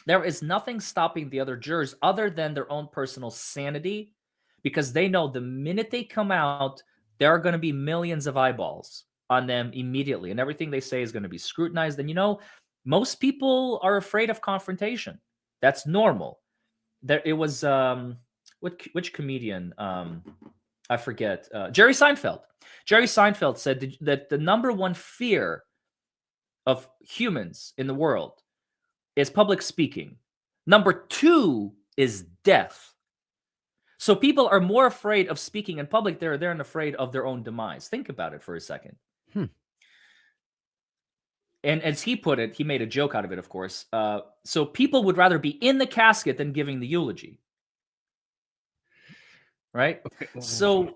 There is nothing stopping the other jurors other than their own personal sanity, because they know the minute they come out, there are going to be millions of eyeballs on them immediately, and everything they say is going to be scrutinized. And most people are afraid of confrontation. That's normal. It was which comedian? I forget. Jerry Seinfeld. Jerry Seinfeld said that the number one fear of humans in the world is public speaking. Number 2 is death. So people are more afraid of speaking in public. They're afraid of their own demise. Think about it for a second. And as he put it, he made a joke out of it, of course. So people would rather be in the casket than giving the eulogy. right? So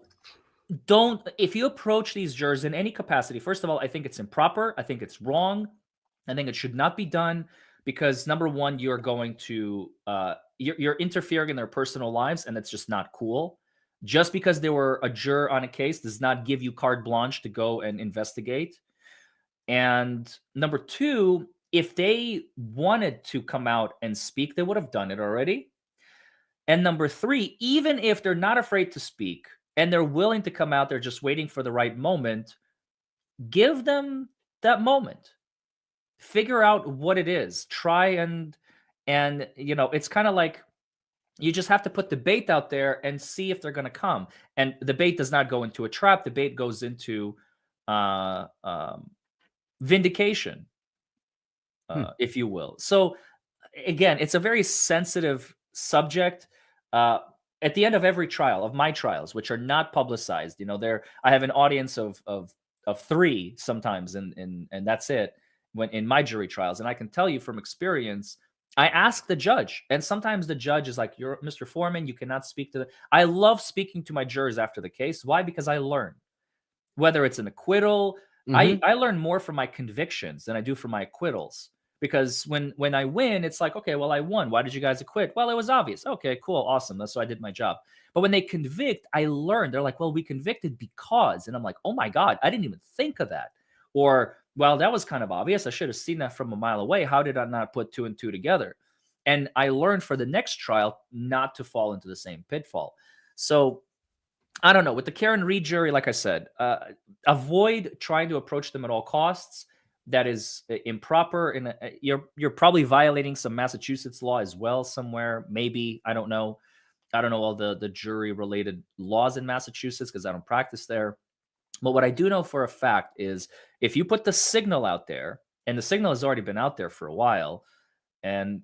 don't, if you approach these jurors in any capacity, first of all, I think it's improper. I think it's wrong. I think it should not be done because number one, you're going to you're interfering in their personal lives, and it's just not cool. Just because they were a juror on a case does not give you carte blanche to go and investigate. And number two, if they wanted to come out and speak, they would have done it already. And number three, even if they're not afraid to speak and they're willing to come out, they're just waiting for the right moment, give them that moment. Figure out what it is. Try and it's kind of like you just have to put the bait out there and see if they're going to come. And the bait does not go into a trap. The bait goes into uh, um, vindication, if you will. So again, it's a very sensitive subject. Uh, at the end of every trial, of my trials, which are not publicized, there I have an audience of three sometimes, and that's it. When in my jury trials, and I can tell you from experience, I ask the judge, and sometimes the judge is like, "You're Mr. Foreman, you cannot speak to the." I love speaking to my jurors after the case. Why? Because I learn. Whether it's an acquittal,
Mhm.
I learn more from my convictions than I do from my acquittals. Because when I win, it's like, okay, well, I won. Why did you guys acquit? Well, it was obvious. Okay, cool, awesome. That's so I did my job. But when they convict, I learn. They're like, well, we convicted because, and I'm like, oh my God, I didn't even think of that. Or, well, that was kind of obvious. I should have seen that from a mile away. How did I not put two and two together? And I learned for the next trial not to fall into the same pitfall. So I don't know. With the Karen Reed jury, like I said, avoid trying to approach them at all costs. That is improper, and you're probably violating some Massachusetts law as well somewhere. Maybe I don't know. I don't know all the jury related laws in Massachusetts because I don't practice there. But what I do know for a fact is if you put the signal out there, and the signal has already been out there for a while, and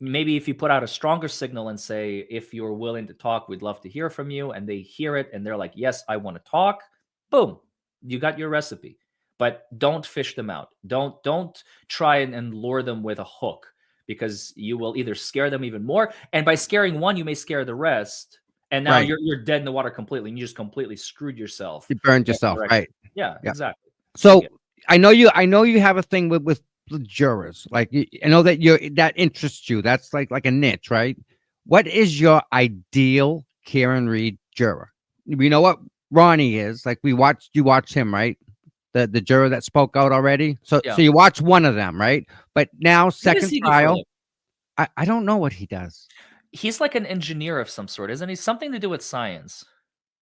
maybe if you put out a stronger signal and say, if you're willing to talk, we'd love to hear from you, and they hear it and they're like, yes, I want to talk, boom, you got your recipe. But don't fish them out. Don't try and lure them with a hook, because you will either scare them even more, and by scaring one you may scare the rest, and now
Right.
you're dead in the water completely, and you just completely screwed yourself
You burned
in that
yourself.
direction.
Right.
Yeah,
Yeah.
exactly.
So I know you have a thing with the jurors. Like I know that that interests you. That's like a niche, right? What is your ideal Karen Reed juror? We know what Ronnie is. Like you watched him, right? The juror that spoke out already. So
Yeah.
you watch one of them, right? But now
What does
second
he do for a
trial,
living?
I don't know what he does.
He's like an engineer of some sort, isn't he? Something to do with science.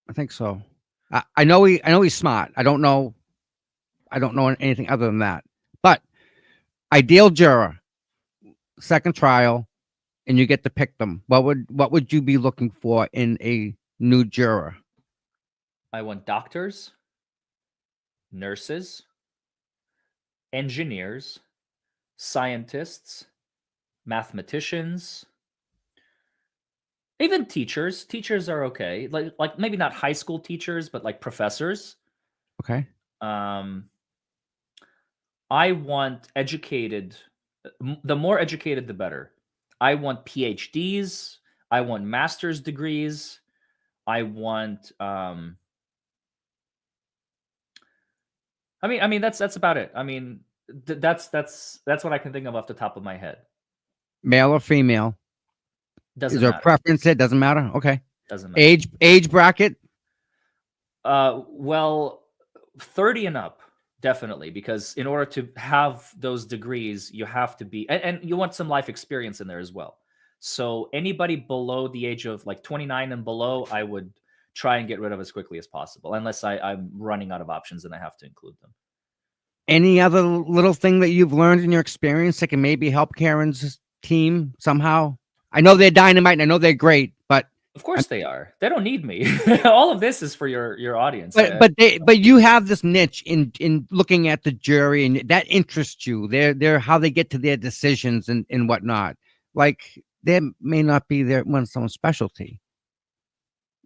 I think so. I know he's smart. I don't know anything other than that. But ideal juror, second trial, and you get to pick them. What would you be looking for in a new juror?
I want doctors, nurses, engineers, scientists, mathematicians, even teachers. Teachers are okay. Like maybe not high school teachers, but like professors.
Okay.
Um, I want educated. The more educated, the better. I want PhDs. I want master's degrees. I want. I mean that's about it. I mean that's what I can think of off the top of my head.
Male or female? Is
Doesn't
there a
matter.
preference? It doesn't matter. Okay.
Doesn't matter.
Age bracket?
Well, 30 and up, definitely, because in order to have those degrees, you have to be, and you want some life experience in there as well. So anybody below the age of like 29 and below, I would try and get rid of as quickly as possible, unless I'm running out of options and I have to include them.
Any other little thing that you've learned in your experience that can maybe help Karen's team somehow? I know they're dynamite and I know they're great, but
Of course they are. They don't need me. All of this is for your audience.
but you have this niche in looking at the jury, and that interests you. They're how they get to their decisions and whatnot. Like there may not be their someone's specialty.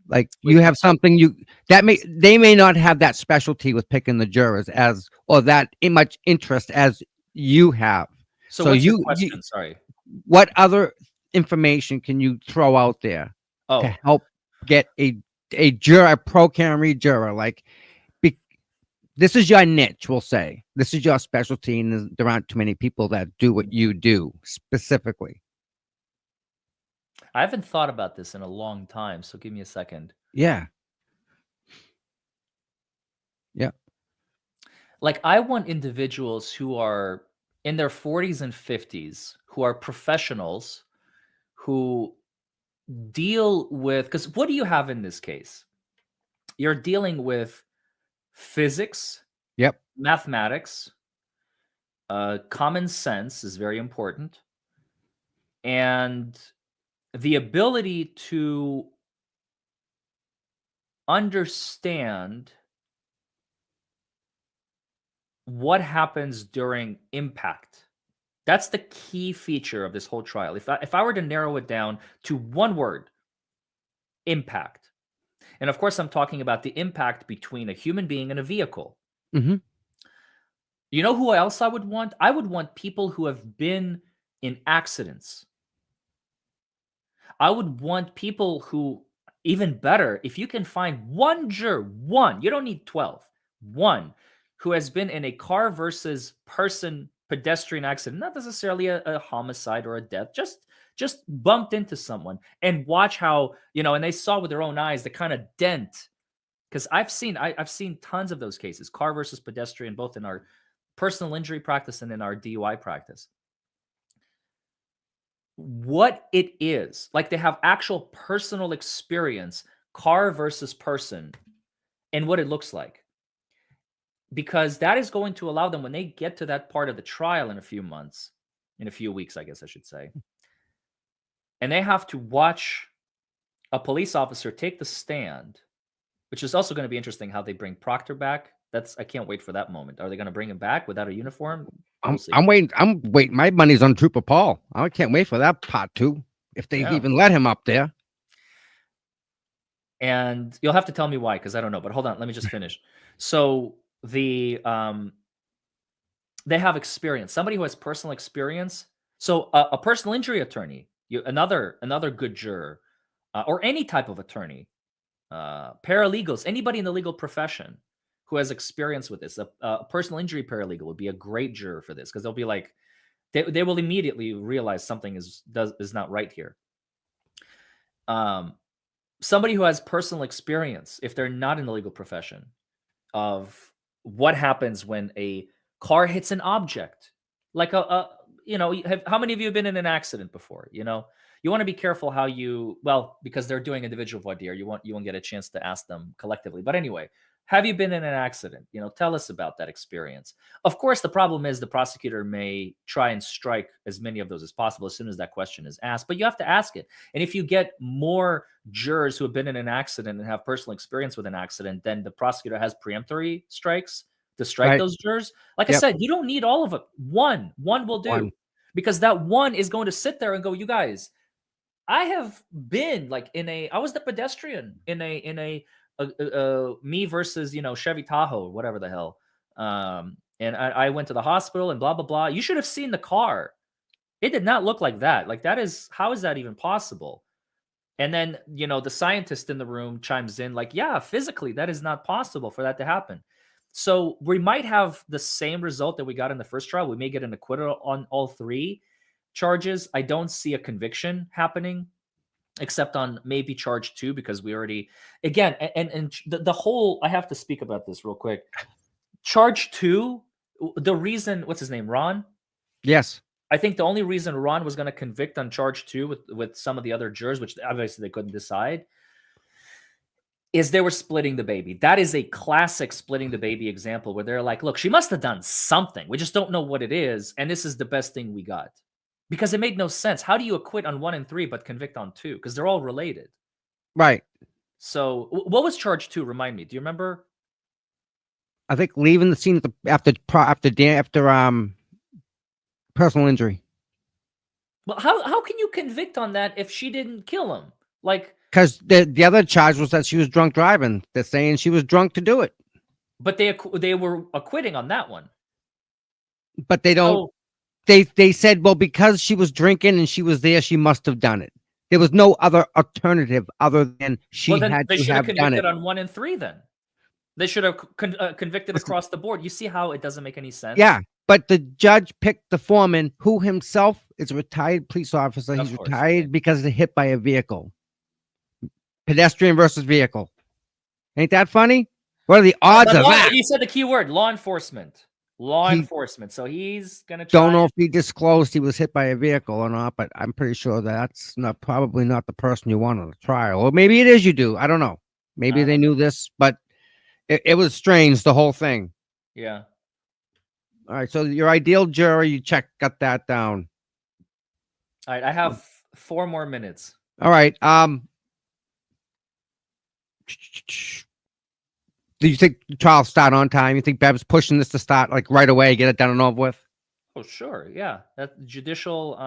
Like you have something they may not have that specialty with picking the jurors or that much interest as you have.
So
So
what's your
you
question? Sorry.
what other information can you throw out there
Oh,
to help get a a juror, a pro can read juror. Like, this is your niche, we'll say. This is your specialty, and there aren't too many people that do what you do specifically.
I haven't thought about this in a long time, so give me a second.
Yeah. Yeah.
Like, I want individuals who are in their 40s and 50s, who are professionals, who deal with, because what do you have in this case? You're dealing with physics,
Yep.
mathematics, common sense is very important, and the ability to understand what happens during impact. That's the key feature of this whole trial. If I were to narrow it down to one word, impact. And of course, I'm talking about the impact between a human being and a vehicle.
Mm-hmm.
You know who else I would want? I would want people who have been in accidents. I would want people who, even better, if you can find one juror, one, you don't need 12, one who has been in a car versus person pedestrian accident, not necessarily a homicide or a death, just bumped into someone, and watch how, and they saw with their own eyes the kind of dent. Because I've seen tons of those cases, car versus pedestrian, both in our personal injury practice and in our DUI practice. What it is, like, they have actual personal experience, car versus person, and what it looks like. Because that is going to allow them, when they get to that part of the trial in a few weeks, I guess I should say, and they have to watch a police officer take the stand, which is also going to be interesting how they bring Proctor back. I can't wait for that moment. Are they going to bring him back without a uniform? We'll see.
I'm waiting. My money's on Trooper Paul. I can't wait for that part 2. If they even let him up there.
And you'll have to tell me why, because I don't know. But hold on, let me just finish. So they have experience. Somebody who has personal experience. So a personal injury attorney, another good juror, or any type of attorney, paralegals, anybody in the legal profession who has experience with this. A personal injury paralegal would be a great juror for this, because they'll be like, they will immediately realize something is not right here. Somebody who has personal experience, if they're not in the legal profession, of what happens when a car hits an object, like how many of you have been in an accident before? You want to be careful how because they're doing individual voir dire. You won't get a chance to ask them collectively. But anyway, have you been in an accident? Tell us about that experience. Of course, the problem is the prosecutor may try and strike as many of those as possible as soon as that question is asked, but you have to ask it. And if you get more jurors who have been in an accident and have personal experience with an accident, then the prosecutor has preemptory strikes to strike those jurors. Like I said, you don't need all of it. One will do. Because that one is going to sit there and go, you guys, I have been I was the pedestrian in a me versus Chevy Tahoe, whatever the hell, and I went to the hospital and blah blah blah. You should have seen the car. It did not look like that. How is that even possible? And then the scientist in the room chimes in like, yeah, physically that is not possible for that to happen. So we might have the same result that we got in the first trial. We may get an acquittal on all 3 charges. I don't see a conviction happening, except on maybe charge 2, because we already, again, and the whole, I have to speak about this real quick. Charge 2, the reason, what's his name, Ron?
Yes.
I think the only reason Ron was going to convict on charge 2 with some of the other jurors, which obviously they couldn't decide, is they were splitting the baby. That is a classic splitting the baby example, where they're like, look, she must have done something. We just don't know what it is. And this is the best thing we got. Because it made no sense. How do you acquit on 1 and 3 but convict on 2? Because they're all related.
Right.
So what was charge 2? Remind me. Do you remember?
I think leaving the scene after personal injury.
Well, how can you convict on that if she didn't kill him?
Because the other charge was that she was drunk driving. They're saying she was drunk to do it.
But they were acquitting on that one.
But they don't. They said, well, because she was drinking and she was there, she must have done it. There was no other alternative other than she
Well, then
had
they
to
should have
have done
convicted
it.
on 1 and 3 then. They should have convicted
Listen,
across the board. You see how it doesn't make any sense?
yeah, but the judge picked the foreman, who himself is a retired police officer. He's
Of course.
retired because of hit by a vehicle. Pedestrian versus vehicle. Ain't that funny? What are the odds of that?
You said the key word, law enforcement. Law
He-
enforcement. So he's gonna try.
Don't know if he disclosed he was hit by a vehicle or not, but I'm pretty sure that's probably not the person you want on the trial. Or maybe it is you do. I don't know. Maybe they knew this, but it was strange, the whole thing.
Yeah.
All right, so your ideal jury, you got that down.
All right. I have 4 more minutes.
All right. Do you think the trial start on time? You think Bev's pushing this to start like right away, get it done and over with?
Oh, sure. Yeah. That judicial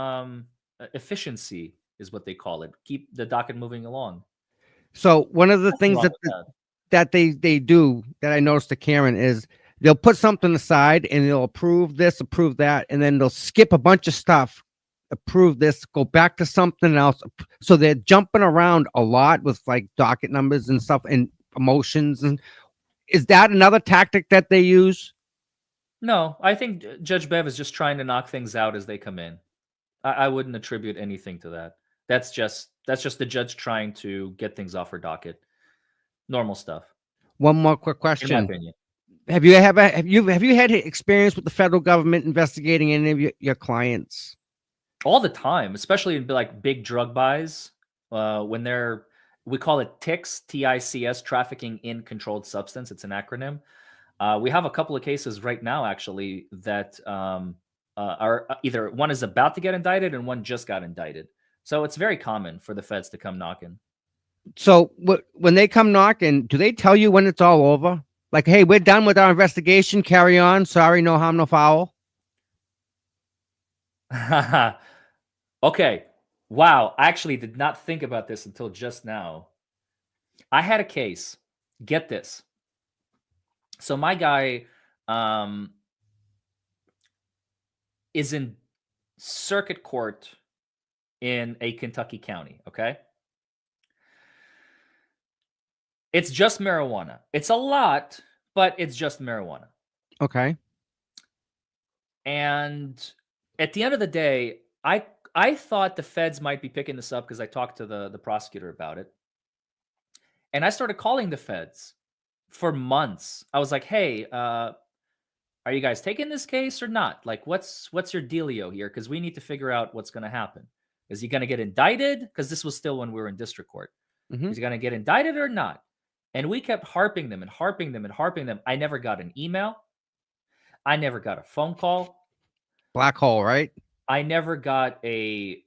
efficiency is what they call it. Keep the docket moving along.
So one of the
Nothing
things
wrong
that
with
that they do that I noticed to Karen is they'll put something aside and they'll approve this, approve that, and then they'll skip a bunch of stuff, approve this, go back to something else. So they're jumping around a lot with like docket numbers and stuff and emotions. And is that another tactic that they use?
No, I think Judge Bev is just trying to knock things out as they come in. I wouldn't attribute anything to that. That's just the judge trying to get things off her docket. Normal stuff,
One more quick
in my
question.
opinion.
Have you had experience with the federal government investigating any of your clients?
All the time, especially in like big drug buys, when we call it TICS, TICS, trafficking in controlled substance. It's an acronym. We have a couple of cases right now, actually, that are either one is about to get indicted and one just got indicted. So it's very common for the feds to come knocking.
So when they come knocking, do they tell you when it's all over? Like, hey, we're done with our investigation. Carry on. Sorry, no harm, no foul.
Okay. Wow. I actually did not think about this until just now. I had a case. Get this. So my guy is in circuit court in a Kentucky county. Okay. It's just marijuana. It's a lot, but it's just marijuana.
Okay.
And at the end of the day, I thought the feds might be picking this up because I talked to the prosecutor about it. And I started calling the feds for months. I was like, "Hey, are you guys taking this case or not? Like, what's your dealio here? Because we need to figure out what's going to happen. Is he going to get indicted? Because this was still when we were in district court.
Mhm.
Is he going to get indicted or not?" And we kept harping them and harping them and harping them. I never got an email. I never got a phone call.
Black hole, right?
I never got a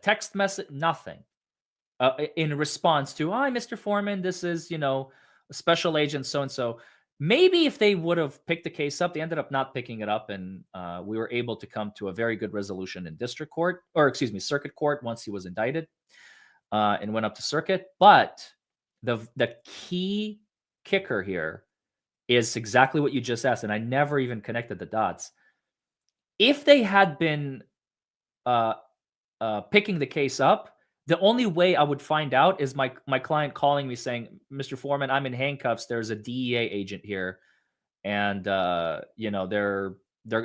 text message. Nothing. In response to, "Hi, Mr. Foreman, this is, special agent so and so." Maybe if they would have picked the case up, they ended up not picking it up, and we were able to come to a very good resolution in district court, or excuse me, circuit court, once he was indicted, and went up to circuit. But the key kicker here is exactly what you just asked, and I never even connected the dots. If they had been picking the case up, the only way I would find out is my client calling me saying, "Mr. Foreman, I'm in handcuffs. There's a DEA agent here, and they're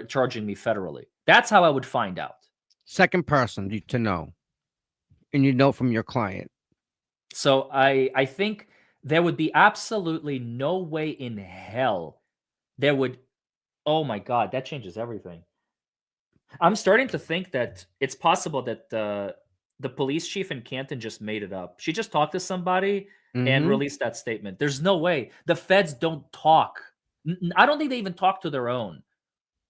charging me federally." That's how I would find out.
Second person to know, and you know from your client.
So I think there would be absolutely no way in hell there would. Oh my God, that changes everything. I'm starting to think that it's possible that the police chief in Canton just made it up. She just talked to somebody and
Mhm.
released that statement. There's no way. The feds don't talk. I don't think they even talk to their own.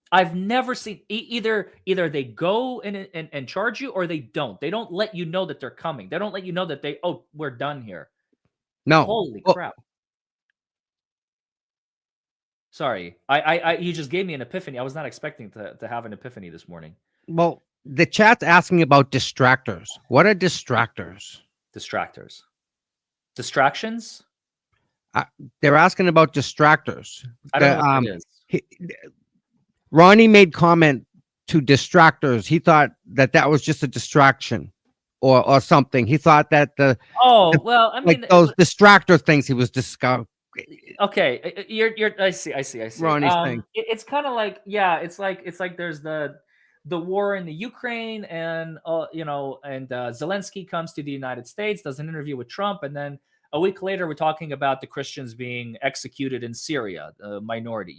I've never seen either they go and charge you, or they don't. They don't let you know that they're coming. They don't let you know that we're done here.
No.
Holy
Well,
crap. Sorry. I you just gave me an epiphany. I was not expecting to have an epiphany this morning.
well, the chat's asking about distractors. What are distractors?
Distractors. Distractions?
They're asking about distractors.
I don't know what that is.
Ronnie made comment to distractors. He thought that was just a distraction. or something. He thought that the
well, I
like
mean,
those distractor things he was
okay, you're I see.
Ronnie's thing.
It's kind of like, yeah, it's like there's the war in the Ukraine, and and Zelensky comes to the United States, does an interview with Trump, and then a week later we're talking about the Christians being executed in Syria, the minority,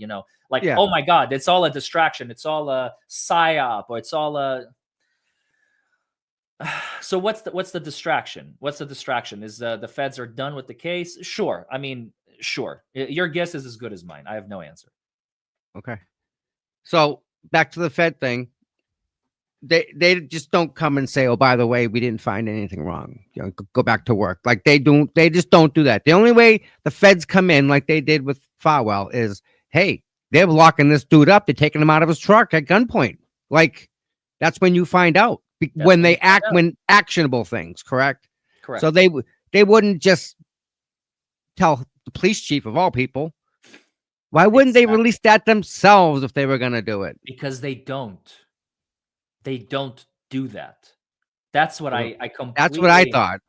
like,
Yeah.
oh my God, it's all a distraction, it's all a psyop, or it's all a so what's the distraction? What's the distraction? Is the feds are done with the case? Sure. I mean, sure. Your guess is as good as mine. I have no answer.
Okay. So back to the Fed thing. They just don't come and say, "Oh, by the way, we didn't find anything wrong. Go back to work." Like they don't. They just don't do that. The only way the feds come in, like they did with Farwell, is, "Hey, they're locking this dude up. They're taking him out of his truck at gunpoint." Like that's when you find out when they act when actionable things. Correct.
Correct.
So they wouldn't just tell the police chief of all people. Why wouldn't they release that themselves if they were going to do it?
Because they don't. They don't do that. That's what I completely.
That's what I thought.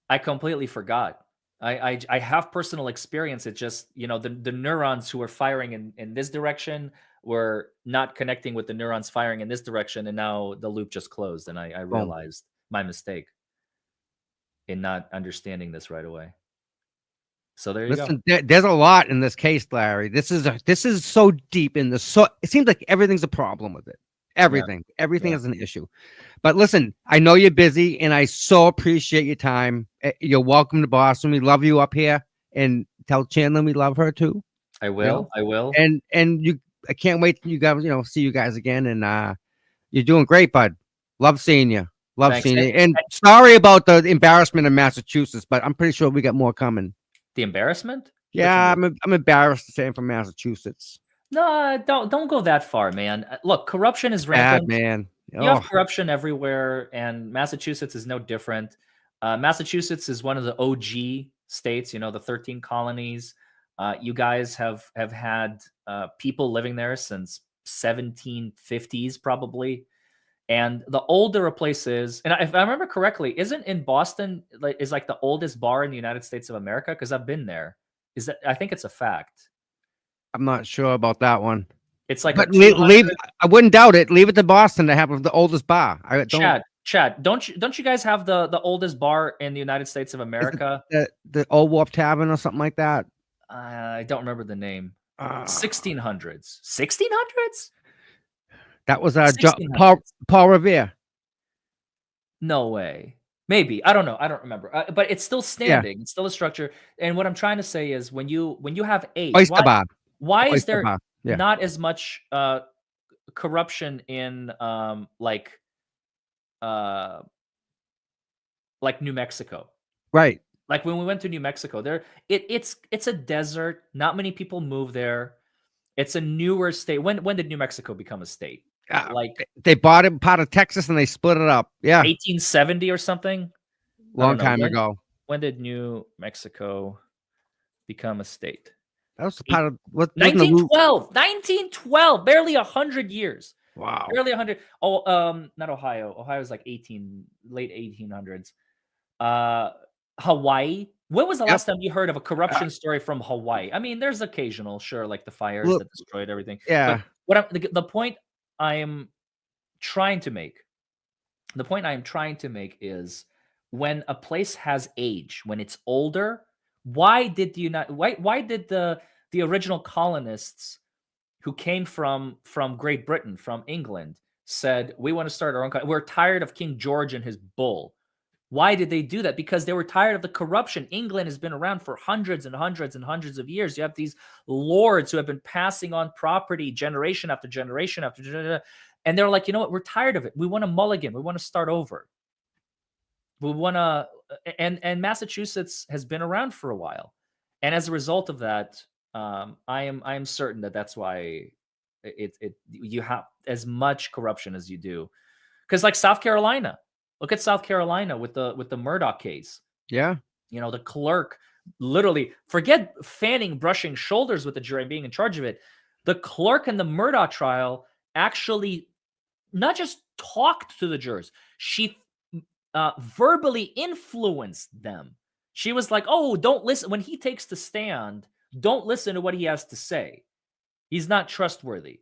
I completely forgot. I have personal experience. It just, the neurons who are firing in this direction were not connecting with the neurons firing in this direction, and now the loop just closed, and I realized my mistake in not understanding this right away. So there you go.
There's a lot in this case, Larry. This is so deep in the it seems like everything's a problem with it. Everything is an issue. But listen, I know you're busy, and I so appreciate your time. You're welcome to Boston. We love you up here, and tell Chandler we love her too.
I will. I will.
And I can't wait till you guys, see you guys again. And you're doing great, bud. Love seeing you. Seeing you. And sorry about the embarrassment in Massachusetts, but I'm pretty sure we got more coming.
The embarrassment?
Yeah, I'm embarrassed to say I'm from Massachusetts.
No, don't go that far, man. Look, corruption is rampant.
Bad, man.
You have corruption everywhere, and Massachusetts is no different. Massachusetts is one of the OG states, the 13 colonies. You guys have had people living there since 1750s, probably. And the older a place is, and if I remember correctly, isn't in Boston is like the oldest bar in the United States of America? Because I've been there. I think it's a fact.
I'm not sure about that one.
It's like,
but leave. I wouldn't doubt it. Leave it to Boston to have the oldest bar.
Chad, don't you guys have the oldest bar in the United States of America?
The Old Wharf Tavern or something like that.
I don't remember the name. 1600s. 1600s?
That was Paul Revere.
No way. Maybe. I don't know. I don't remember. But it's still standing. Yeah. It's still a structure. And what I'm trying to say is when you have age, why is there not as much corruption in like New Mexico?
Right.
Like when we went to New Mexico, it's a desert. Not many people move there. It's a newer state. When did New Mexico become a state?
Like they bought it part of Texas and they split it up. Yeah,
1870 or something.
Long time ago.
When did New Mexico become a state?
That was part of
1912. 1912. Barely 100 years.
Wow.
Barely 100. Oh, not Ohio. Ohio's like late 1800s. Hawaii. When was the last time you heard of a corruption story from Hawaii? I mean, there's occasional, sure, like the fires that destroyed everything.
Yeah.
But the point I am trying to make, is when a place has age, when it's older, why did the original colonists who came from Great Britain, from England, said, we want to start our own country. We're tired of King George and his bull. Why did they do that? Because they were tired of the corruption. England has been around for hundreds and hundreds and hundreds of years. You have these lords who have been passing on property generation after generation after generation. And they're like, you know what? We're tired of it. We want to mulligan. We want to start over. We want to, and Massachusetts has been around for a while. And as a result of that, I am certain that's why you have as much corruption as you do. Because like South Carolina, look at South Carolina with the Murdoch case.
Yeah.
The clerk literally, forget Fanning brushing shoulders with the jury and being in charge of it. The clerk in the Murdoch trial actually not just talked to the jurors. She verbally influenced them. She was like, "Oh, don't listen when he takes the stand. Don't listen to what he has to say. He's not trustworthy."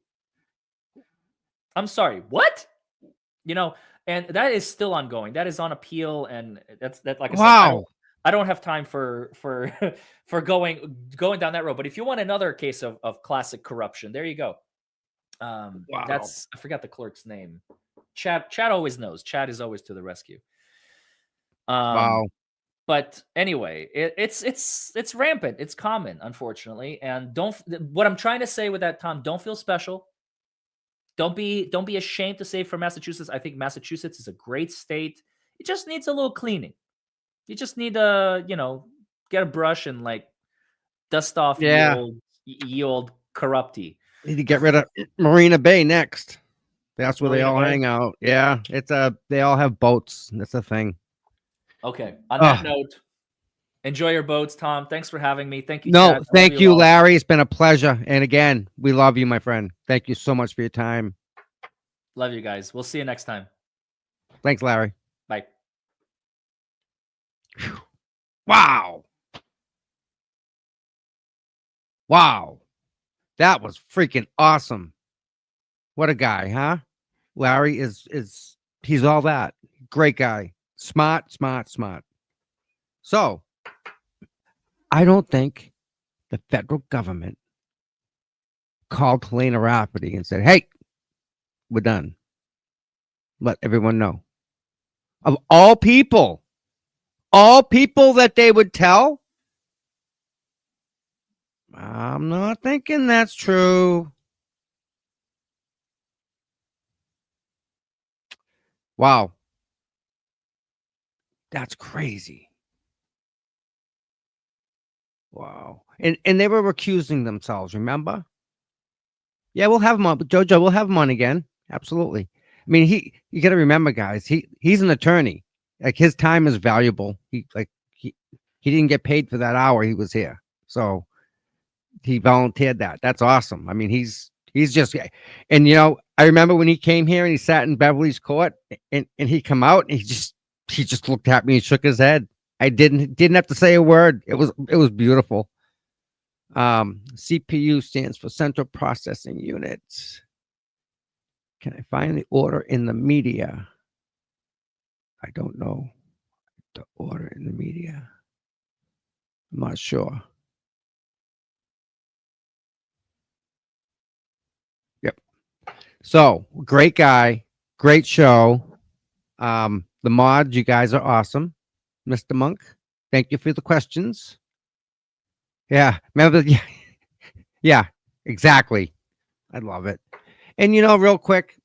I'm sorry, what? You know, and that is still ongoing. That is on appeal, and that. Like I said,
Wow.
I don't have time for for going down that road. But if you want another case of classic corruption, there you go.
Wow.
That's I forgot the clerk's name. Chad always knows. Chad is always to the rescue.
Wow.
But anyway, it's rampant. It's common, unfortunately. And don't what I'm trying to say with that, Tom. Don't feel special. Don't be ashamed to say from Massachusetts. I think Massachusetts is a great state. It just needs a little cleaning. You just need to, get a brush and like dust off
Yeah.
ye old corrupty.
Need to get rid of Marina Bay next. That's where they
Marina
all
Bay?
hang out. Yeah. They all have boats. That's the thing.
Okay. On that
Oh,
note, enjoy your boats, Tom. Thanks for having me. Thank you,
no,
Chad. I love
thank
you
you,
all.
Larry. It's been a pleasure. And again, we love you, my friend. Thank you so much for your time.
Love you guys. We'll see you next time.
Thanks, Larry.
Bye.
Wow. Wow. That was freaking awesome. What a guy, huh? Larry is he's all that. Great guy. Smart, smart, smart. So, I don't think the federal government called Helena Rafferty and said, "Hey, we're done." Let everyone know. Of all people that they would tell, I'm not thinking that's true. Wow. That's crazy. Wow. And they were recusing themselves, remember? Yeah, we'll have him on. Jojo, we'll have him on again. Absolutely. I mean, you got to remember, guys, he's an attorney. Like his time is valuable. He didn't get paid for that hour he was here. So he volunteered that. That's awesome. I mean, he's just, and I remember when he came here and he sat in Beverly's court and he come out and he just looked at me and shook his head. I didn't have to say a word. It was beautiful. CPU stands for Central Processing Unit. Can I find the order in the media? I don't know the order in the media. I'm not sure. Yep. So great guy, great show. The mods, you guys are awesome. Mr. Monk, thank you for the questions. Yeah, remember? Yeah, yeah, exactly. I love it. And real quick,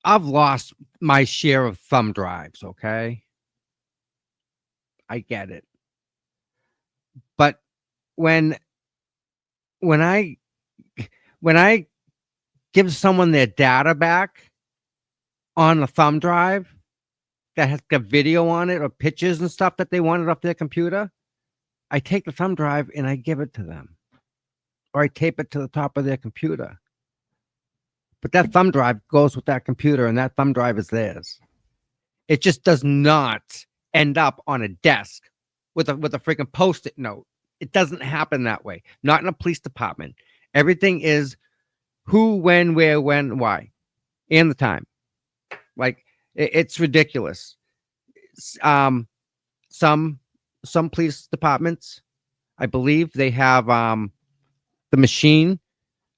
I've lost my share of thumb drives. Okay, I get it, but when when I when I give someone their data back on a thumb drive that has got video on it or pictures and stuff that they wanted off their computer, I take the thumb drive and I give it to them, or I tape it to the top of their computer. But that thumb drive goes with that computer, and that thumb drive is theirs. It just does not end up on a desk with a freaking post-it note. It doesn't happen that way. Not in a police department. Everything is who, when, where, when, why, and the time. Like it's ridiculous. Some police departments, I believe, they have the machine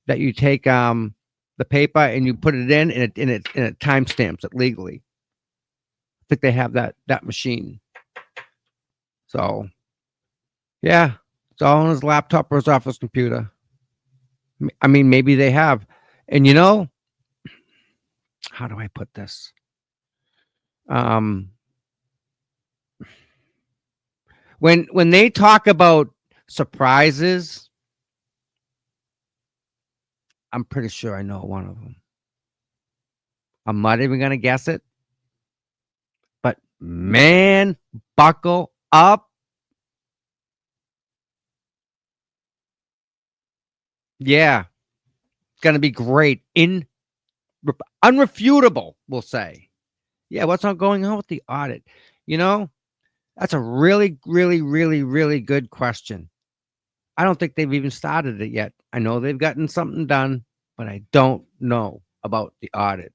that you take the paper and you put it in, and it timestamps it legally. I think they have that machine. So yeah, it's all on his laptop or his office computer. I mean, maybe they have. And how do I put this? When they talk about surprises, I'm pretty sure I know one of them. I'm not even gonna guess it, but man, buckle up. Yeah, it's gonna be great in unrefutable, we'll say. Yeah, what's not going on with the audit? You know, that's a really, really, really, really good question. I don't think they've even started it yet. I know they've gotten something done, but I don't know about the audit.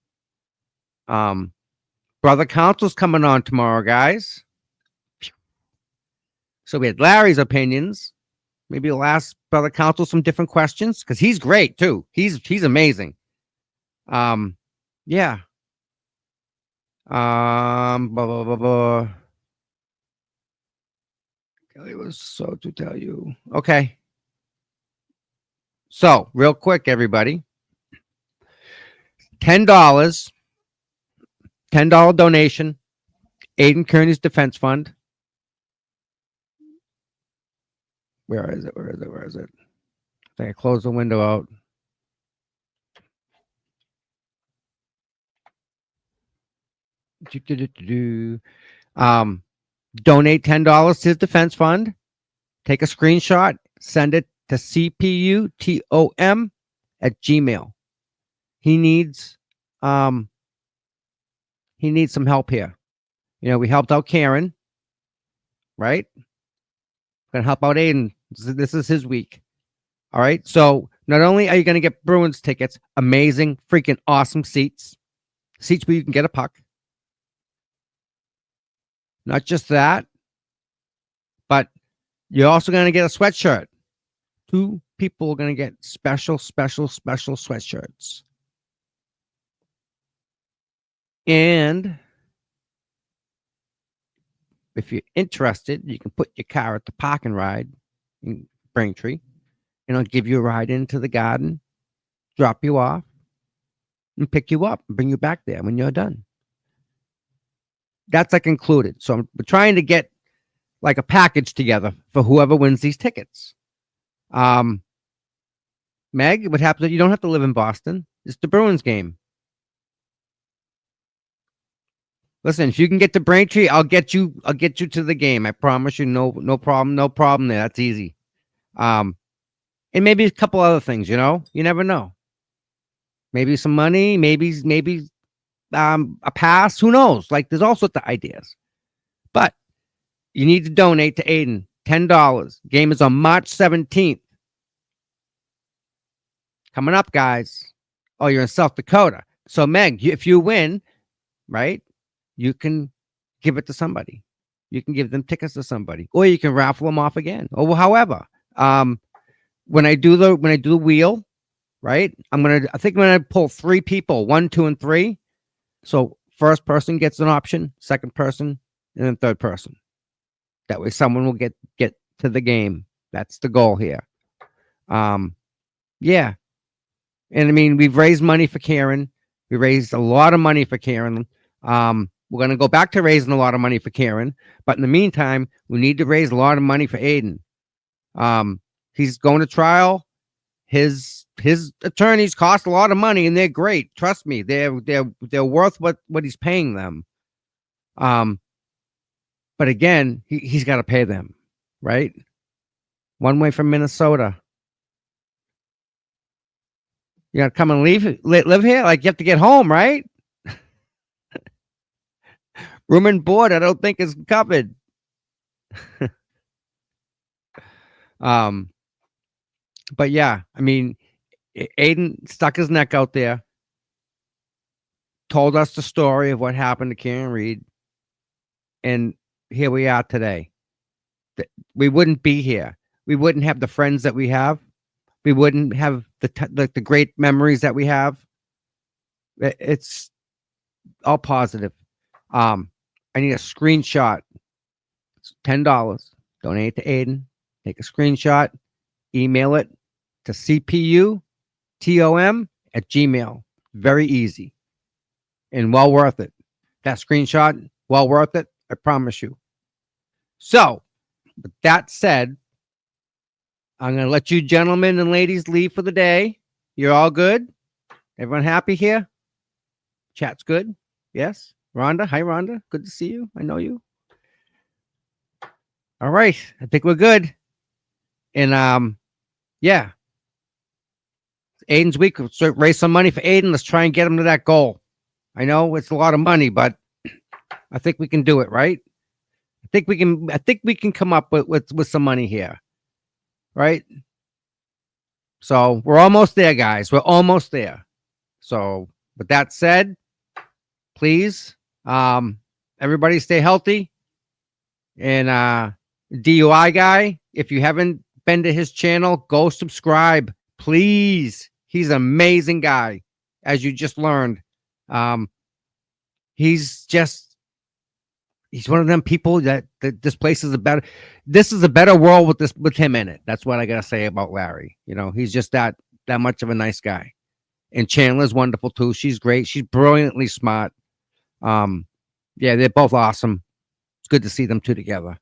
Brother counsel's coming on tomorrow, guys. So we had Larry's opinions. Maybe we'll ask brother counsel some different questions because he's great too. He's amazing. Yeah. Blah, blah, blah, blah. Kelly was so to tell you. Okay. So real quick, everybody. $10 donation. Aiden Kearney's Defense Fund. Where is it? Where is it? Where is it? I think I closed the window out. Donate $10 to his defense fund. Take a screenshot. Send it to cputom@gmail. He needs some help here. You know, we helped out Karen, right? Gonna help out Aiden. This is his week. All right. So not only are you gonna get Bruins tickets, amazing, freaking awesome seats where you can get a puck. Not just that, but you're also gonna get a sweatshirt. 2 people are gonna get special sweatshirts. And if you're interested, you can put your car at the park and ride in Braintree, and I'll give you a ride into the garden, drop you off, and pick you up and bring you back there when you're done. That's like included. So we're trying to get like a package together for whoever wins these tickets. Meg, what happens if you don't have to live in Boston? It's the Bruins game. Listen, if you can get to Braintree, I'll get you to the game. I promise you, no problem there. That's easy. And maybe a couple other things, you know? You never know. Maybe some money, maybe a pass, who knows? Like there's all sorts of ideas. But you need to donate to Aiden. $10. Game is on March 17th. Coming up, guys. Oh, you're in South Dakota. So Meg, if you win, right? You can give it to somebody. You can give them tickets to somebody, or you can raffle them off again, or however. When I do the wheel, right? I think I'm gonna pull 3 people, 1, 2, and 3. So first person gets an option, second person, and then third person. That way, someone will get to the game. That's the goal here. Yeah, and I mean, we've raised money for Karen. We raised a lot of money for Karen. We're going to go back to raising a lot of money for Karen, but in the meantime, we need to raise a lot of money for Aiden. He's going to trial. His attorneys cost a lot of money, and they're great. Trust me, they're worth what he's paying them. But again, he's got to pay them, right? One way from Minnesota. You got to come and live here? Like you have to get home, right? Room and board, I don't think is covered. But yeah, I mean, Aiden stuck his neck out there, told us the story of what happened to Karen Reed, and here we are today. We wouldn't be here. We wouldn't have the friends that we have. We wouldn't have the great memories that we have. It's all positive. I need a screenshot. It's $10. Donate to Aiden. Take a screenshot. Email it to cputom@gmail. Very easy. And well worth it. That screenshot, well worth it. I promise you. So, with that said, I'm going to let you gentlemen and ladies leave for the day. You're all good? Everyone happy here? Chat's good? Yes? Rhonda? Hi, Rhonda. Good to see you. I know you. All right. I think we're good. And, yeah. Aiden's week. Let's raise some money for Aiden. Let's try and get him to that goal. I know it's a lot of money, but I think we can do it, right? I think we can come up with some money here, right? So we're almost there, guys. We're almost there. So with that said, please, everybody stay healthy. And DUI guy, if you haven't been to his channel, go subscribe, please. He's an amazing guy, as you just learned. He's one of them people that this place is this is a better world with him in it. That's what I gotta say about Larry. You know, he's just that much of a nice guy. And Chandler's wonderful too. She's great. She's brilliantly smart. Yeah, they're both awesome. It's good to see them two together.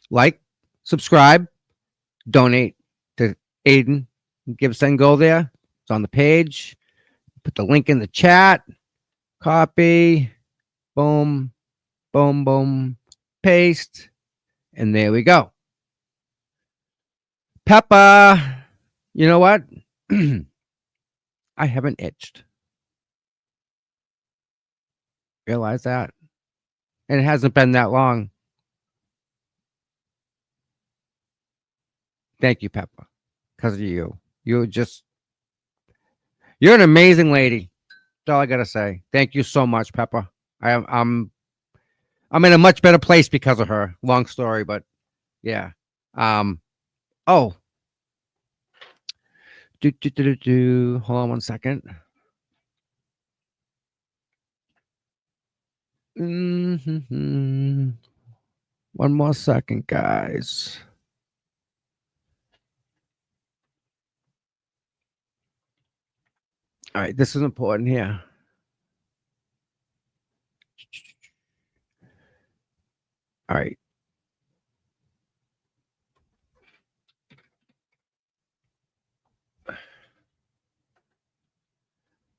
Like, subscribe, donate to Aiden. Give Send Go there. It's on the page. Put the link in the chat. Copy. Boom. Boom, boom. Paste. And there we go. Peppa. You know what? I haven't itched. Realize that. And it hasn't been that long. Thank you, Peppa. Because of you. You're an amazing lady. That's all I gotta say. Thank you so much, Peppa. I'm in a much better place because of her. Long story, but yeah. Oh. Hold on one second. One more second, guys. All right, this is important here. All right.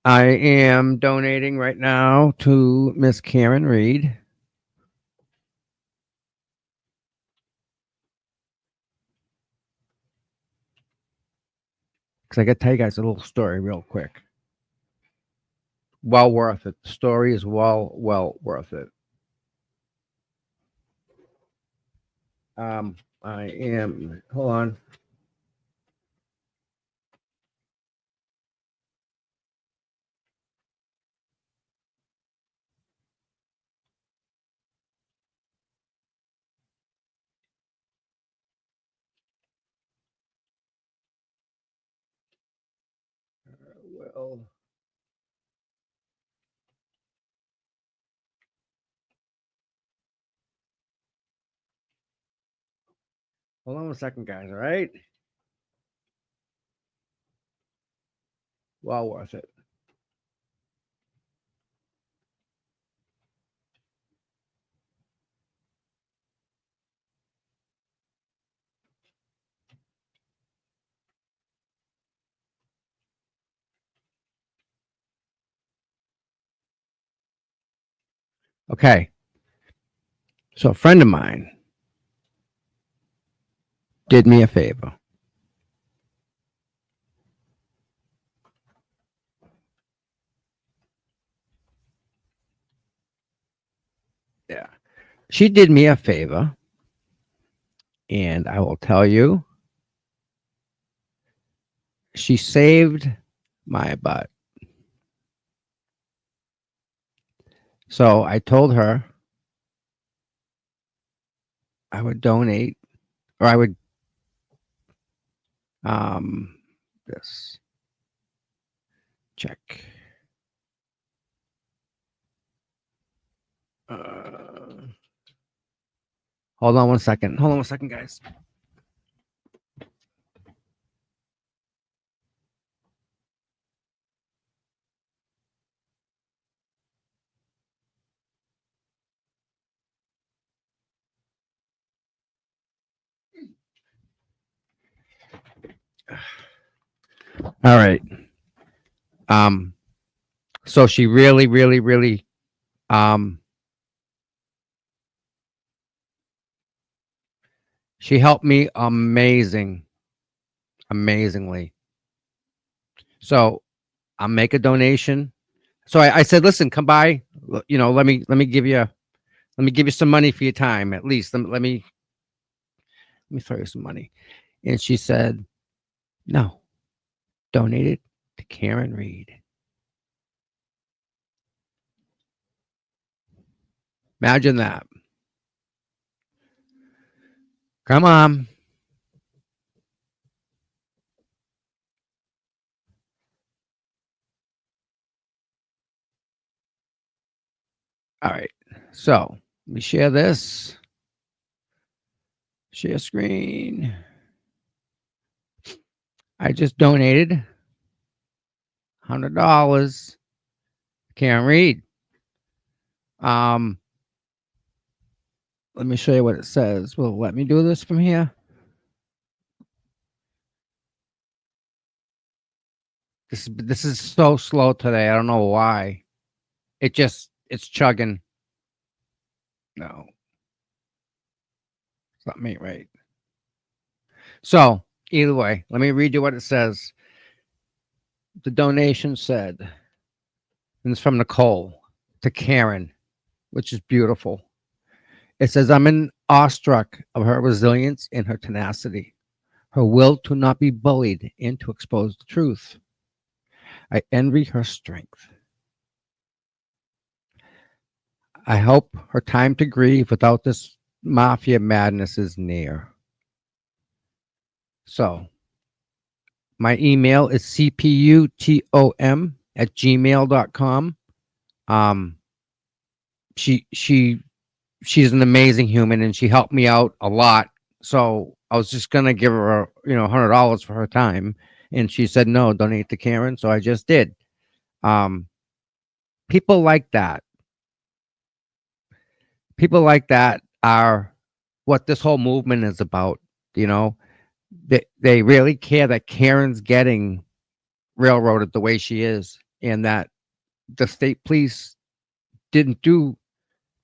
I am donating right now to Miss Karen Reed. Because I got to tell you guys a little story real quick. Well worth it. The story is well worth it. I am, hold on. Well, hold on a second, guys. All right. Well worth it. Okay. So a friend of mine did me a favor. Yeah. She did me a favor. And I will tell you, she saved my butt. So I told her I would donate, or I would this check. Hold on one second. Hold on one second, guys. All right. So she really she helped me amazing. amazingly. So I'll make a donation. So I said, listen, come by. Let me give you some money for your time at least. Let me throw you some money. And she said, no, donate it to Karen Reed. Imagine that. Come on. All right. So let me share this. Share screen. I just donated $100. Karen Reed. Let me show you what it says. Will it let me do this from here? This is so slow today. I don't know why. It's chugging. No, something ain't right. So either way, let me read you what it says. The donation said, and it's from Nicole to Karen, which is beautiful. It says, I'm in awestruck of her resilience and her tenacity, her will to not be bullied and to expose the truth. I envy her strength. I hope her time to grieve without this mafia madness is near. So my email is cputom@gmail.com. She's an amazing human and she helped me out a lot. So I was just gonna give her $100 for her time, and she said no, donate to Karen. So I just did. Um, people like that. People like that are what this whole movement is about. You know, they really care that Karen's getting railroaded the way she is, and that the state police didn't do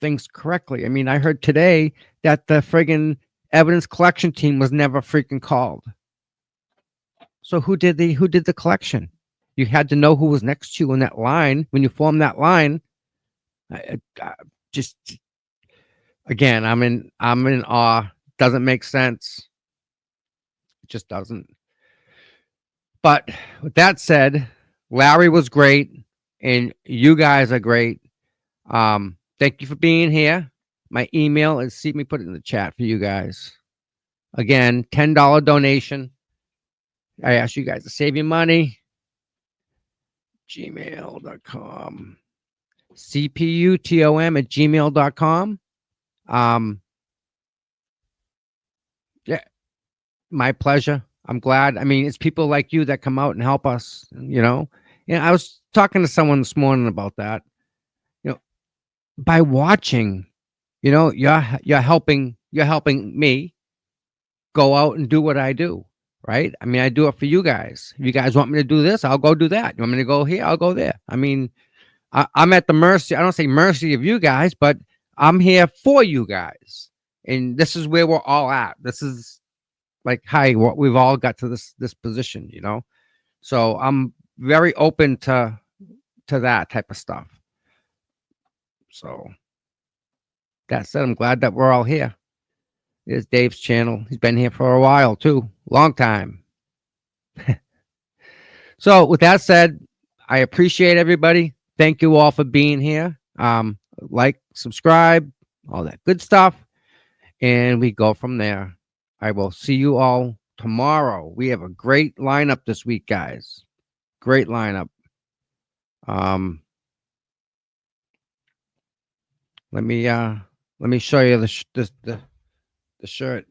things correctly. I mean, I heard today that the friggin' evidence collection team was never freaking called. So who did the collection? You had to know who was next to you in that line when you formed that line. Just again, I'm in awe. Doesn't make sense. It just doesn't. But with that said, Larry was great, and you guys are great. Thank you for being here. My email is, see me put it in the chat for you guys. Again, $10 donation. I ask you guys to save your money. Gmail.com. CPUTOM@gmail.com. Yeah, my pleasure. I'm glad. I mean, it's people like you that come out and help us, And I was talking to someone this morning about that. By watching, you're helping me go out and do what I do, right? I mean, I do it for you guys. If you guys want me to do this, I'll go do that. You want me to go here, I'll go there. I mean, I'm at the mercy. I don't say mercy of you guys, but I'm here for you guys. And this is where we're all at. This is like, hi, what we've all got to this position, So I'm very open to that type of stuff. So that said, I'm glad that we're all here. There's Dave's channel. He's been here for a while too. Long time. So with that said, I appreciate everybody. Thank you all for being here. Like, subscribe, all that good stuff. And we go from there. I will see you all tomorrow. We have a great lineup this week, guys. Great lineup. Let me show you the shirt.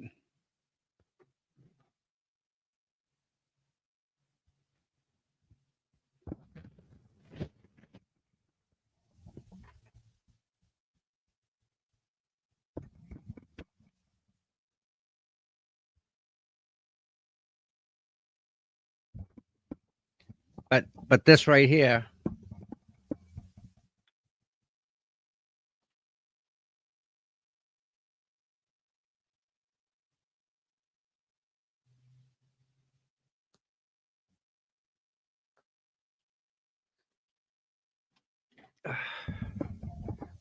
But this right here,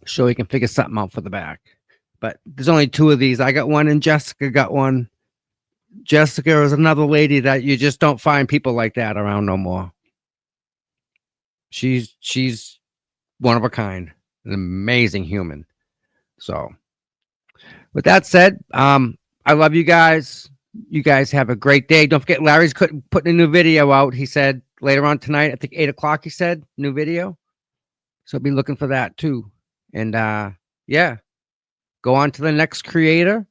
sure we can figure something out for the back. But there's only 2 of these. I got one and Jessica got one. Jessica is another lady that you just don't find people like that around no more. She's one of a kind, an amazing human. So with that said, I love you guys. You guys have a great day. Don't forget, Larry's putting a new video out. He said later on tonight, I think 8 o'clock, he said, new video. So be looking for that too. And yeah, go on to the next creator,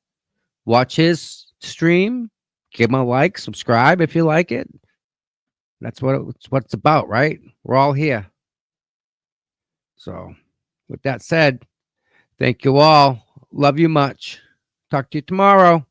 watch his stream, give him a like, subscribe if you like it. That's what it's about, right? We're all here. So with that said, thank you all. Love you much. Talk to you tomorrow.